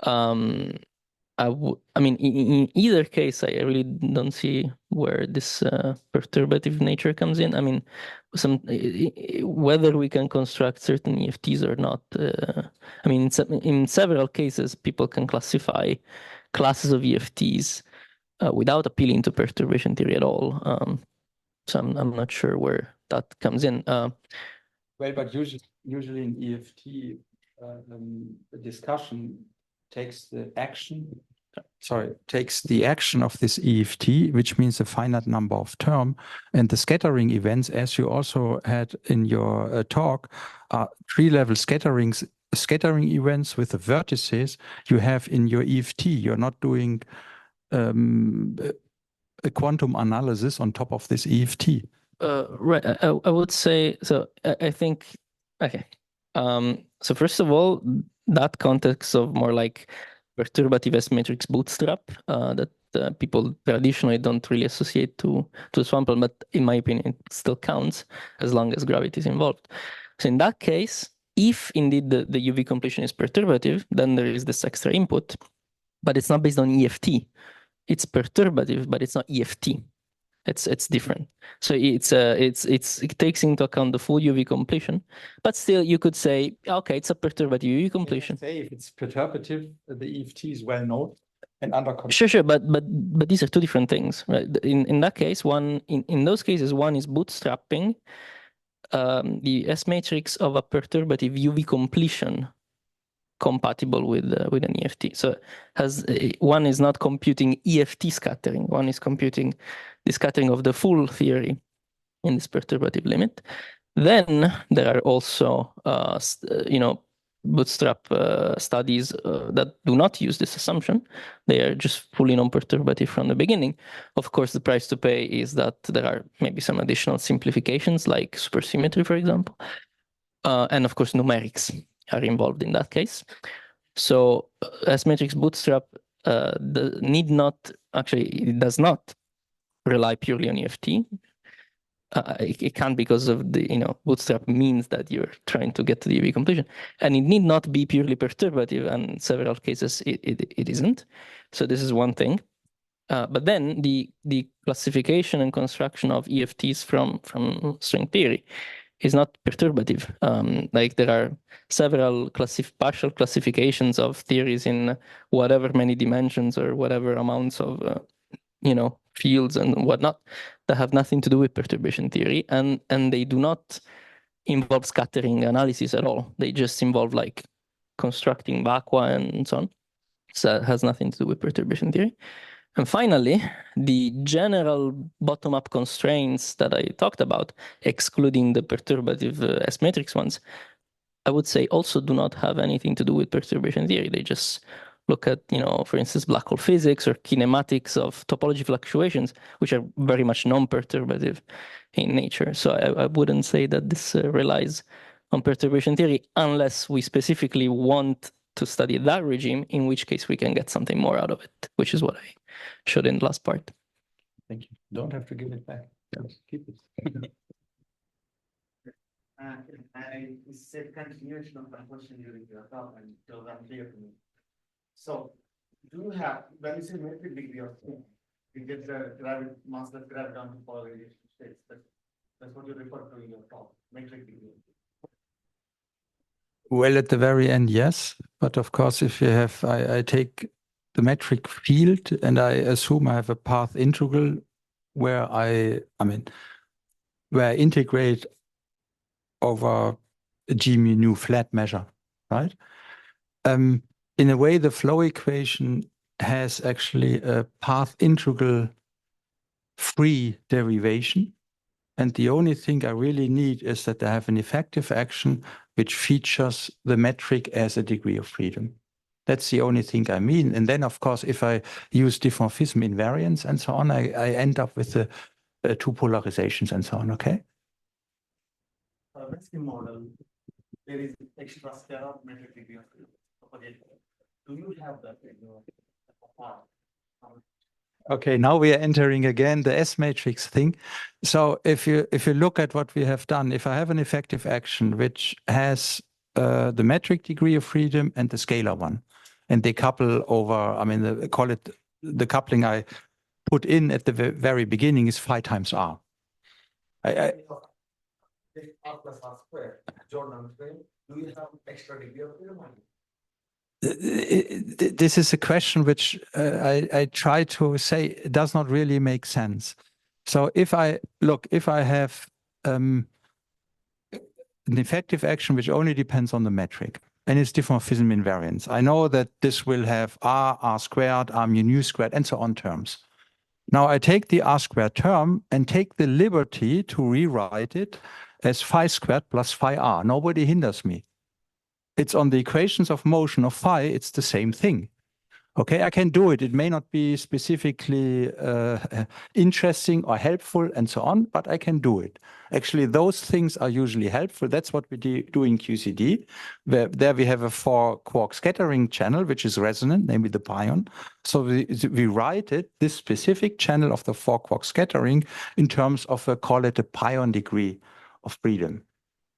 I mean, in either case, I really don't see where this perturbative nature comes in. I mean, whether we can construct certain EFTs or not. I mean, in several cases, people can classify classes of EFTs without appealing to perturbation theory at all. So I'm not sure where that comes in. Well, but usually in EFT, the discussion takes the action of this EFT, which means a finite number of terms, and the scattering events, as you also had in your talk, are tree-level scattering events with the vertices you have in your EFT. You're not doing a quantum analysis on top of this EFT. Right, I would say so. I think okay. So first of all, that context of more like perturbative S matrix bootstrap that people traditionally don't really associate to swampland, but in my opinion, it still counts as long as gravity is involved. So in that case, if indeed the UV completion is perturbative, then there is this extra input, but it's not based on EFT. It's perturbative, but it's not EFT. It's different. So it takes into account the full UV completion, but still you could say, okay, it's a perturbative UV completion. Say if it's perturbative, the EFT is well known and under control. Sure, but these are two different things, right? In that case, in those cases, one is bootstrapping the S matrix of a perturbative UV completion compatible with an EFT. So one is not computing EFT scattering, one is computing the scattering of the full theory in this perturbative limit. Then there are also bootstrap studies that do not use this assumption. They are just fully non-perturbative from the beginning. Of course, the price to pay is that there are maybe some additional simplifications like supersymmetry, for example. And of course, numerics are involved in that case. So S matrix bootstrap it does not rely purely on EFT. It can't, because of the bootstrap means that you're trying to get to the UV completion, and it need not be purely perturbative, and in several cases it isn't. So this is one thing. But then the classification and construction of EFTs from string theory is not perturbative. Like there are several partial classifications of theories in whatever many dimensions or whatever amounts of fields and whatnot that have nothing to do with perturbation theory, and they do not involve scattering analysis at all. They just involve like constructing vacua and so on. So it has nothing to do with perturbation theory. And finally, the general bottom-up constraints that I talked about, excluding the perturbative S-matrix ones, I would say also do not have anything to do with perturbation theory. They just look at, for instance, black hole physics or kinematics of topology fluctuations, which are very much non-perturbative in nature. So I wouldn't say that this relies on perturbation theory unless we specifically want to study that regime, in which case we can get something more out of it, which is what I showed in the last part. Thank you. Don't have to give it back. Just keep it. It's a continuation of my question during your talk, and it was unclear to me. So, do you have, when you say metric degree of freedom, you get the mass that gravity down to polarization states. That's what you refer to in your talk, metric degree. Well, at the very end, yes. But of course, if you have, I take the metric field and I assume I have a path integral where I integrate over a G mu nu flat measure, right? In a way, the flow equation has actually a path integral free derivation. And the only thing I really need is that I have an effective action which features the metric as a degree of freedom. That's the only thing I mean. And then, of course, if I use diffeomorphism invariance and so on, I end up with the two polarizations and so on, okay? That's the model. There is extra scalar metric degree of freedom. Do you have that in your part? Okay, now we are entering again the S-matrix thing. So if you look at what we have done, if I have an effective action which has the metric degree of freedom and the scalar one, and they couple over, call it the coupling I put in at the very beginning is phi times R. R plus R squared, Jordan frame, do you have extra degree of freedom? This is a question which I try to say does not really make sense. So if I have an effective action which only depends on the metric and it's diffeomorphism invariance, I know that this will have R squared, R mu nu squared, and so on terms. Now I take the R squared term and take the liberty to rewrite it as phi squared plus phi R. Nobody hinders me. It's on the equations of motion of phi, it's the same thing. Okay, I can do it. It may not be specifically interesting or helpful and so on, but I can do it. Actually, those things are usually helpful. That's what we do in QCD. There we have a 4-quark scattering channel, which is resonant, namely the pion. So we write it, this specific channel of the 4-quark scattering, in terms of call it a pion degree of freedom.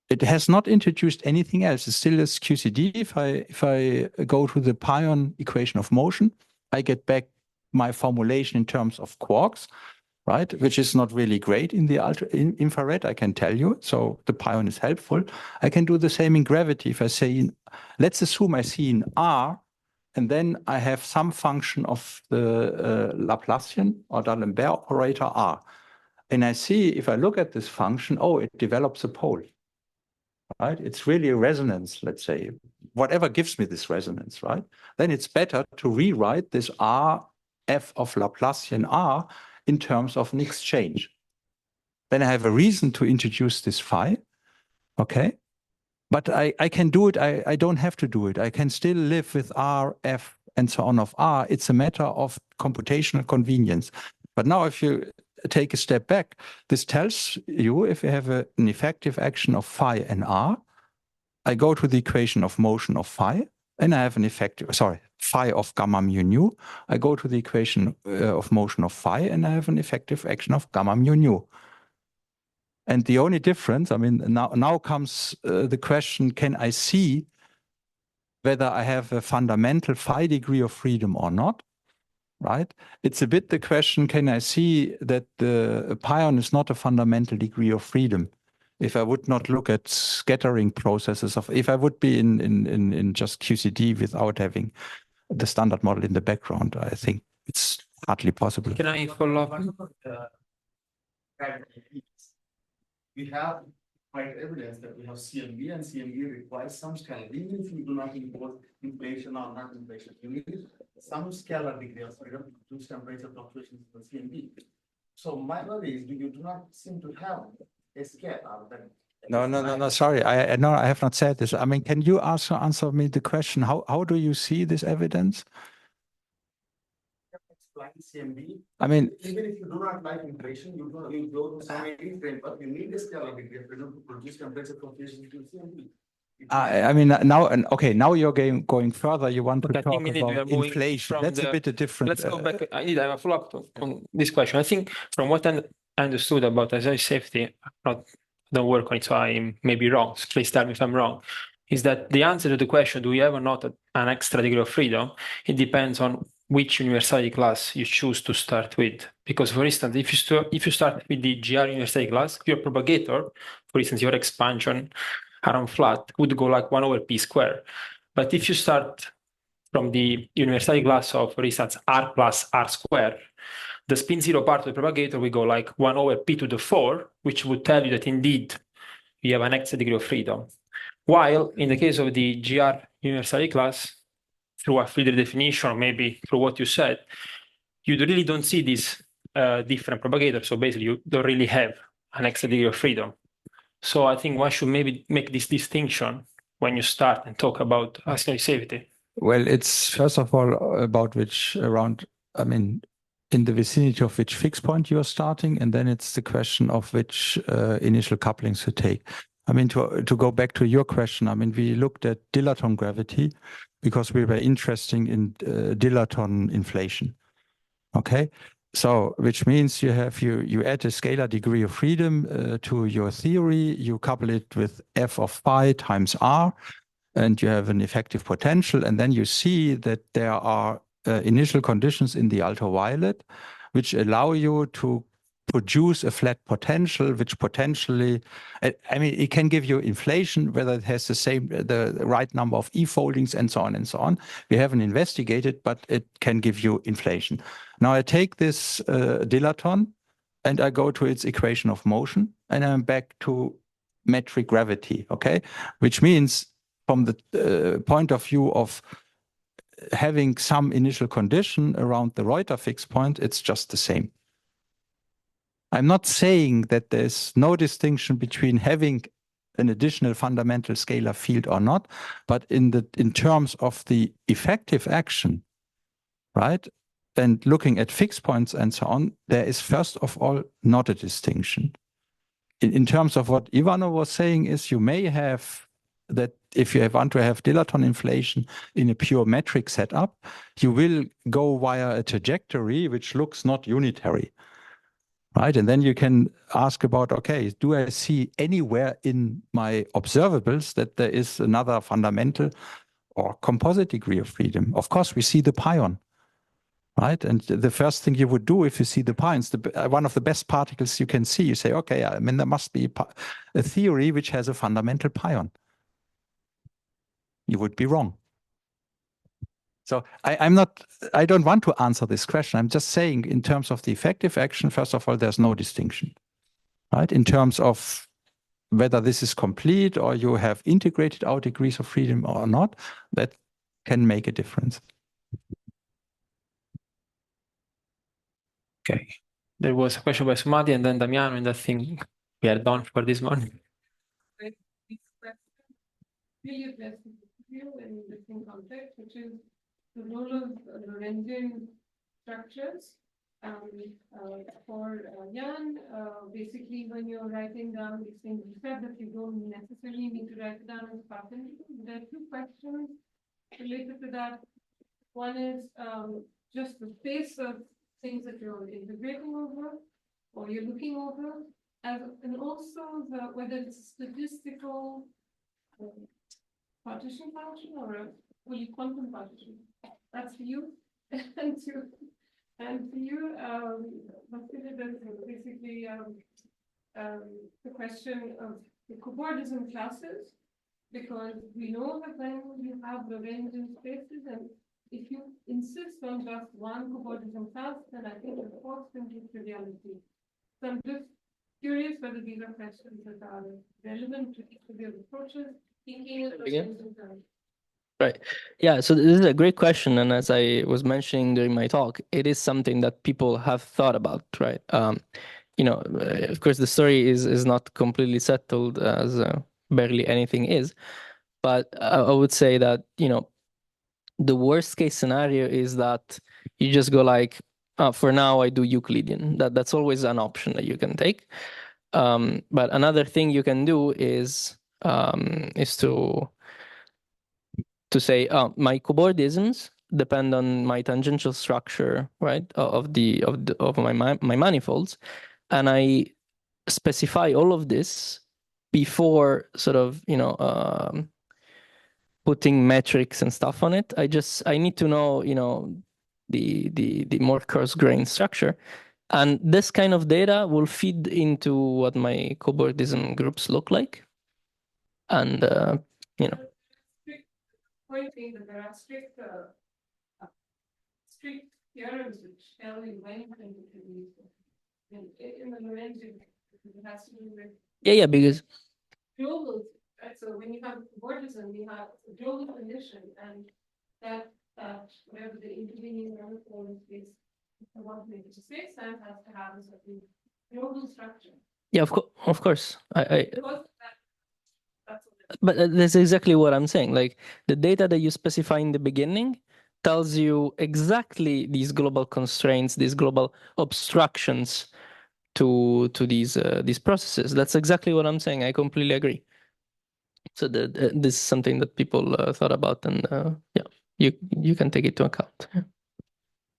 It has not introduced anything else. It still is QCD. If I go to the pion equation of motion, I get back my formulation in terms of quarks, right? Which is not really great in the infrared, I can tell you. So the pion is helpful. I can do the same in gravity. If I say, let's assume I see in R, and then I have some function of the Laplacian or D'Alembert operator R. And I see, if I look at this function, oh, it develops a pole. Right? It's really a resonance, let's say, whatever gives me this resonance, right? Then it's better to rewrite this R f of Laplacian R in terms of an exchange. Then I have a reason to introduce this phi, okay? But I can do it, I don't have to do it. I can still live with R, f, and so on of R. It's a matter of computational convenience. But now if you take a step back, this tells you if you have an effective action of phi and R, I go to the equation of motion of phi, and I have an effective, phi of gamma mu nu. I go to the equation of motion of phi, and I have an effective action of gamma mu nu. And the only difference, now comes the question, can I see whether I have a fundamental phi degree of freedom or not? Right? It's a bit the question, can I see that the pion is not a fundamental degree of freedom? If I would not look at scattering processes, if I would be in just QCD without having the standard model in the background, I think it's hardly possible. Can I follow up? We have quite evidence that we have CMB, and CMB requires some scalar, even if you do not impose inflation or not inflation. You need some scalar degree of freedom to produce temperature fluctuations in the CMB. So my worry is, you do not seem to have a scalar that. No. Sorry, I have not said this. I mean, can you also answer me the question? How do you see this evidence? CMB. I mean, even if you do not like inflation, you go to some framework, you need a scalar degree of freedom to produce temperature fluctuations in CMB. I mean, now, and okay, now you're going further. You want to I talk think we are about moving inflation. from That's a bit different. Let's go back. I need a follow-up on this question. I think from what I understood about Basile safety, don't work on it, so I may be wrong. So please tell me if I'm wrong. Is that the answer to the question, do we have or not an extra degree of freedom? It depends on which universality class you choose to start with. Because, for instance, if you start with the GR universality class, your propagator, for instance, your expansion around flat would go like 1 over p squared. But if you start from the universality class of, for instance, r plus r squared, the spin zero part of the propagator will go like 1 over p to the 4, which would tell you that indeed you have an extra degree of freedom. While in the case of the GR universality class, through a Friedrich definition, or maybe through what you said, you really don't see this different propagator. So basically, you don't really have an extra degree of freedom. So I think one should maybe make this distinction when you start and talk about Basile safety. Well, it's first of all about I mean, in the vicinity of which fixed point you are starting, and then it's the question of which initial couplings to take. I mean, to go back to your question, I mean, we looked at dilaton gravity because we were interested in dilaton inflation. Okay, so which means you add a scalar degree of freedom to your theory, you couple it with f of phi times r, and you have an effective potential, and then you see that there are initial conditions in the ultraviolet which allow you to produce a flat potential, which potentially, I mean, it can give you inflation, whether it has the right number of E foldings and so on and so on. We haven't investigated, but it can give you inflation. Now I take this dilaton and I go to its equation of motion, and I'm back to metric gravity, okay? Which means from the point of view of having some initial condition around the Reuter fixed point, it's just the same. I'm not saying that there's no distinction between having an additional fundamental scalar field or not, but in terms of the effective action, right? And looking at fixed points and so on, there is first of all not a distinction. In terms of what Ivano was saying is you may have that if you want to have dilaton inflation in a pure metric setup, you will go via a trajectory which looks not unitary. Right, and then you can ask about, okay, do I see anywhere in my observables that there is another fundamental or composite degree of freedom? Of course, we see the pion, right? And the first thing you would do if you see the pions, one of the best particles you can see, you say, okay, I mean, there must be a theory which has a fundamental pion. You would be wrong. So I don't want to answer this question. I'm just saying in terms of the effective action, first of all, there's no distinction, right? In terms of whether this is complete or you have integrated out degrees of freedom or not, that can make a difference. Okay. There was a question by Sumati and then Damiano, and I think we are done for this morning. Really address you in the same context, which is the role of Lorentzian structures. For Jan, basically when you're writing down these things, you said that you don't necessarily need to write it down as perpendicular. There are two questions related to that. One is just the space of things that you're integrating over or you're looking over, and also whether it's a statistical partition function or a fully quantum partition. That's for you. And for you, basically the question of the cobordism classes, because we know that when you have Lorentzian spaces, and if you insist on just one cobordism class, then I think it falls into triviality. So I'm just curious whether these are questions that are relevant to each of your approaches, thinking of Again? questions in terms. Right. Yeah. So this is a great question, and as I was mentioning during my talk, it is something that people have thought about, right? Of course, the story is not completely settled, as barely anything is, but I would say that the worst case scenario is that you just go like, for now I do Euclidean. That's always an option that you can take. But another thing you can do is to say, my cobordisms depend on my tangential structure, right, of my manifolds, and I specify all of this before sort of putting metrics and stuff on it. I need to know the more coarse-grained structure, and this kind of data will feed into what my cobordism groups look like, and Point being that there are strict theorems which tell you when you can introduce in the Lorenzen, it has to do with yeah, because global, right? So when you have cobordism, you have a global condition, and that whatever the intervening manifold is, the one to make it to space time has to have a certain global structure. yeah, of course, Because that's what but that's exactly what I'm saying. Like the data that you specify in the beginning tells you exactly these global constraints, these global obstructions to these processes. That's exactly what I'm saying. I completely agree. So this is something that people thought about, and yeah, you can take it into account. Yeah.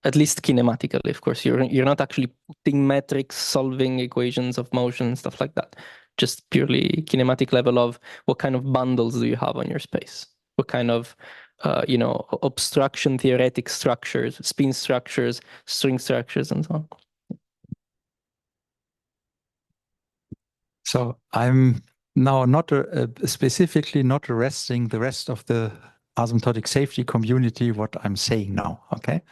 At least kinematically, of course. You're not actually putting metrics, solving equations of motion, stuff like that. Just purely kinematic level of what kind of bundles do you have on your space? What kind of obstruction theoretic structures, spin structures, string structures, and so on. So I'm now not specifically not arresting the rest of the asymptotic safety community what I'm saying now, okay?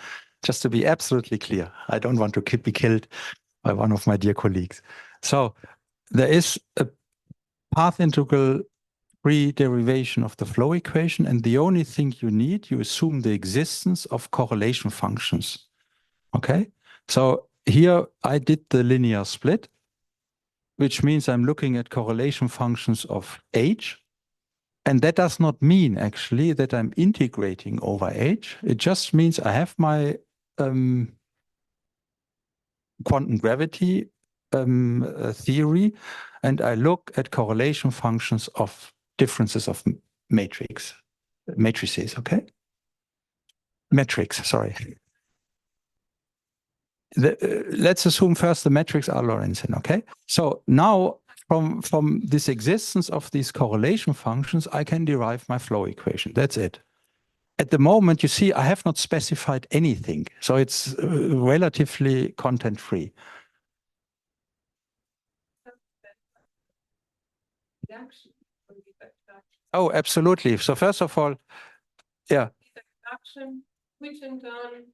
Just to be absolutely clear, I don't want to be killed by one of my dear colleagues. So there is a path integral pre-derivation of the flow equation, and the only thing you need, you assume the existence of correlation functions, okay? So here I did the linear split, which means I'm looking at correlation functions of h. And that does not mean actually that I'm integrating over h. It just means I have my quantum gravity theory, and I look at correlation functions of differences of matrices, okay? Metrics, sorry. Let's assume first the metrics are Lorentzian, okay? So now from this existence of these correlation functions, I can derive my flow equation. That's it. At the moment, you see, I have not specified anything. So it's relatively content-free. Oh, absolutely. So first of all, yeah. Which in turn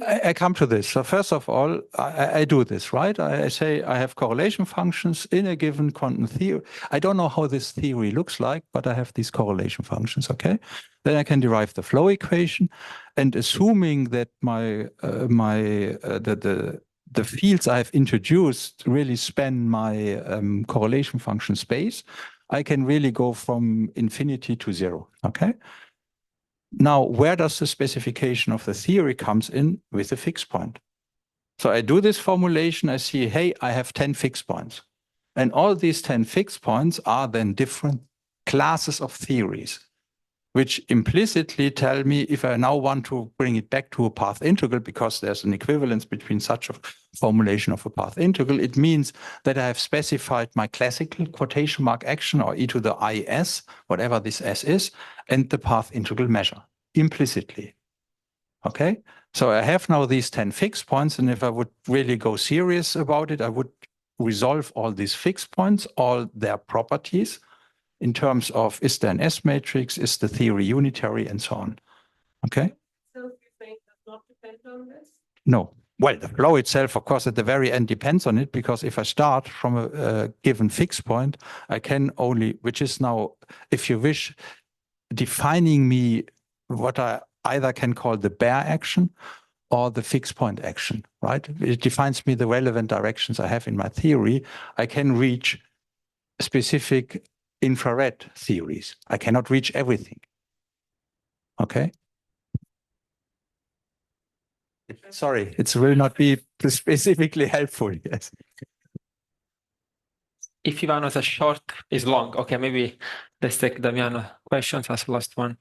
I come to this. So first of all, I do this, right? I say I have correlation functions in a given quantum theory. I don't know how this theory looks like, but I have these correlation functions, okay? Then I can derive the flow equation, and assuming that the fields I've introduced really span my correlation function space, I can really go from infinity to zero, okay? Now, where does the specification of the theory comes in? With a fixed point. So I do this formulation, I see, hey, I have 10 fixed points. And all these 10 fixed points are then different classes of theories, which implicitly tell me if I now want to bring it back to a path integral, because there's an equivalence between such a formulation of a path integral, it means that I have specified my classical quotation mark action, or e to the is, whatever this s is, and the path integral measure implicitly. Okay, so I have now these 10 fixed points, and if I would really go serious about it, I would resolve all these fixed points, all their properties, in terms of, is there an S matrix, is the theory unitary, and so on. Okay? So you think does not depend on this? No, Well, the flow itself, of course, at the very end depends on it, because if I start from a given fixed point, I can only, which is now, if you wish, defining me what I either can call the bare action or the fixed point action, right? It defines me the relevant directions I have in my theory. I can reach specific infrared theories. I cannot reach everything. Okay? Sorry, it will not be specifically helpful, yes. If Ivano's a short is long, okay, maybe let's take Damiano questions as last one.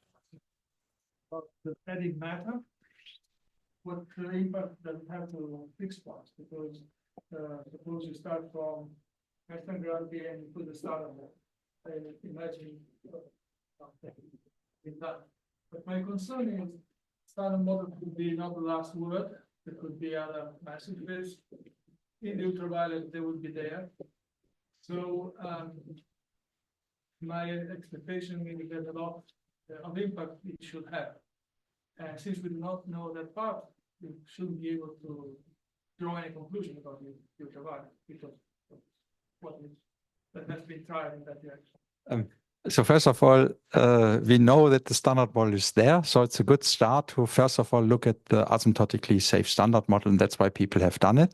About the adding matter, what impact does it have to fixed points? Because suppose you start from Western gravity and you put the star on there. I imagine it's done. But my concern is standard model could be not the last word. There could be other messages. In the ultraviolet, they would be there. So my expectation is that a lot of impact it should have. And since we do not know that part, we shouldn't be able to draw any conclusion about the ultraviolet because of what is that has been tried in that direction. So first of all, we know that the standard model is there. So it's a good start to first of all look at the asymptotically safe standard model, and that's why people have done it.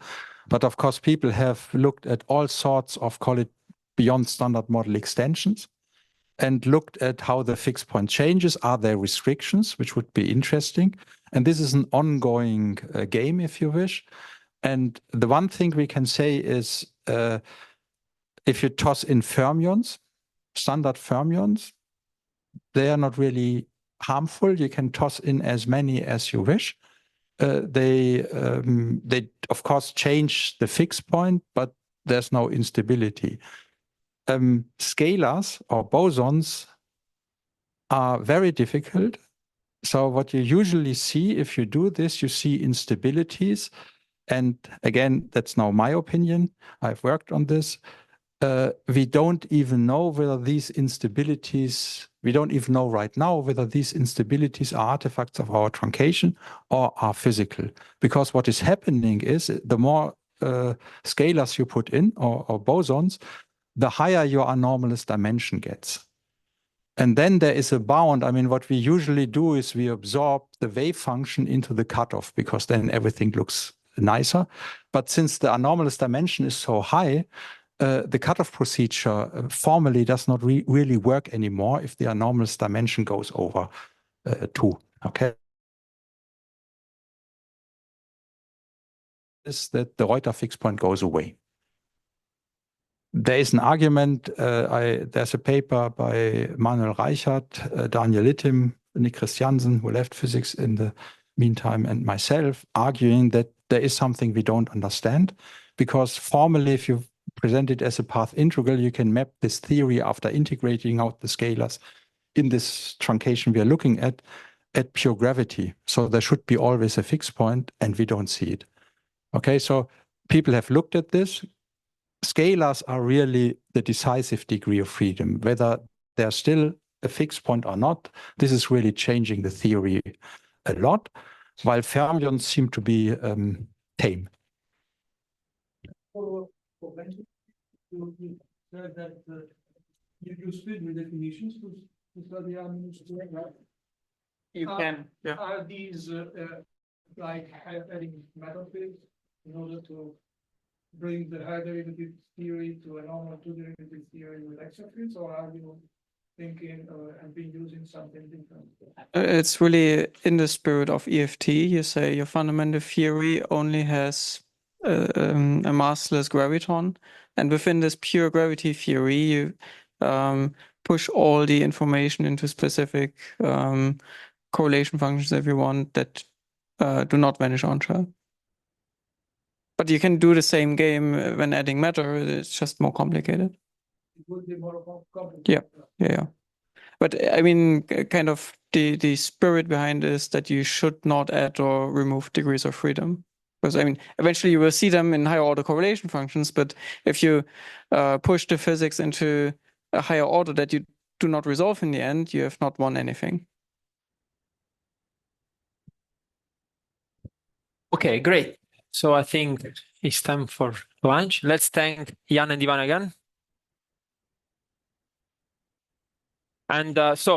But of course, people have looked at all sorts of, call it, beyond standard model extensions, and looked at how the fixed point changes. Are there restrictions, which would be interesting? And this is an ongoing game, if you wish. And the one thing we can say is, if you toss in fermions, standard fermions, they are not really harmful. You can toss in as many as you wish. They of course change the fixed point, but there's no instability. Scalars or bosons are very difficult. So what you usually see if you do this, you see instabilities. And again, that's now my opinion. I've worked on this. We don't even know whether these instabilities, we don't even know right now whether these instabilities are artifacts of our truncation or are physical. Because what is happening is the more scalars you put in or bosons, the higher your anomalous dimension gets. And then there is a bound. I mean, what we usually do is we absorb the wave function into the cutoff because then everything looks nicer. But since the anomalous dimension is so high, the cutoff procedure formally does not really work anymore if the anomalous dimension goes over 2. Okay. Is that the Reuter fixed point goes away. There is an argument, there's a paper by Manuel Reichert, Daniel Littim, Nick Christiansen, who left physics in the meantime, and myself, arguing that there is something we don't understand, because formally, if you present it as a path integral, you can map this theory after integrating out the scalars in this truncation we are looking at pure gravity. So there should be always a fixed point, and we don't see it. Okay, so people have looked at this. Scalars are really the decisive degree of freedom. Whether they're still a fixed point or not, this is really changing the theory a lot, while fermions seem to be tame. You said that you split with definitions to study anomalous, right? You can, yeah. Are these like adding metal fields in order to bring the high derivative theory to a normal 2 derivative theory with extra fields, or are you thinking and been using something different? It's really in the spirit of EFT. You say your fundamental theory only has a massless graviton, and within this pure gravity theory, you push all the information into specific correlation functions if you want that do not vanish on shell. But you can do the same game when adding matter. It's just more complicated. It would be more complicated. Yeah. But I mean, kind of the spirit behind is that you should not add or remove degrees of freedom. Because I mean, eventually you will see them in higher order correlation functions. But if you push the physics into a higher order that you do not resolve in the end, you have not won anything. Okay, great. So I think it's time for lunch. Let's thank Jan and Ivan again. And so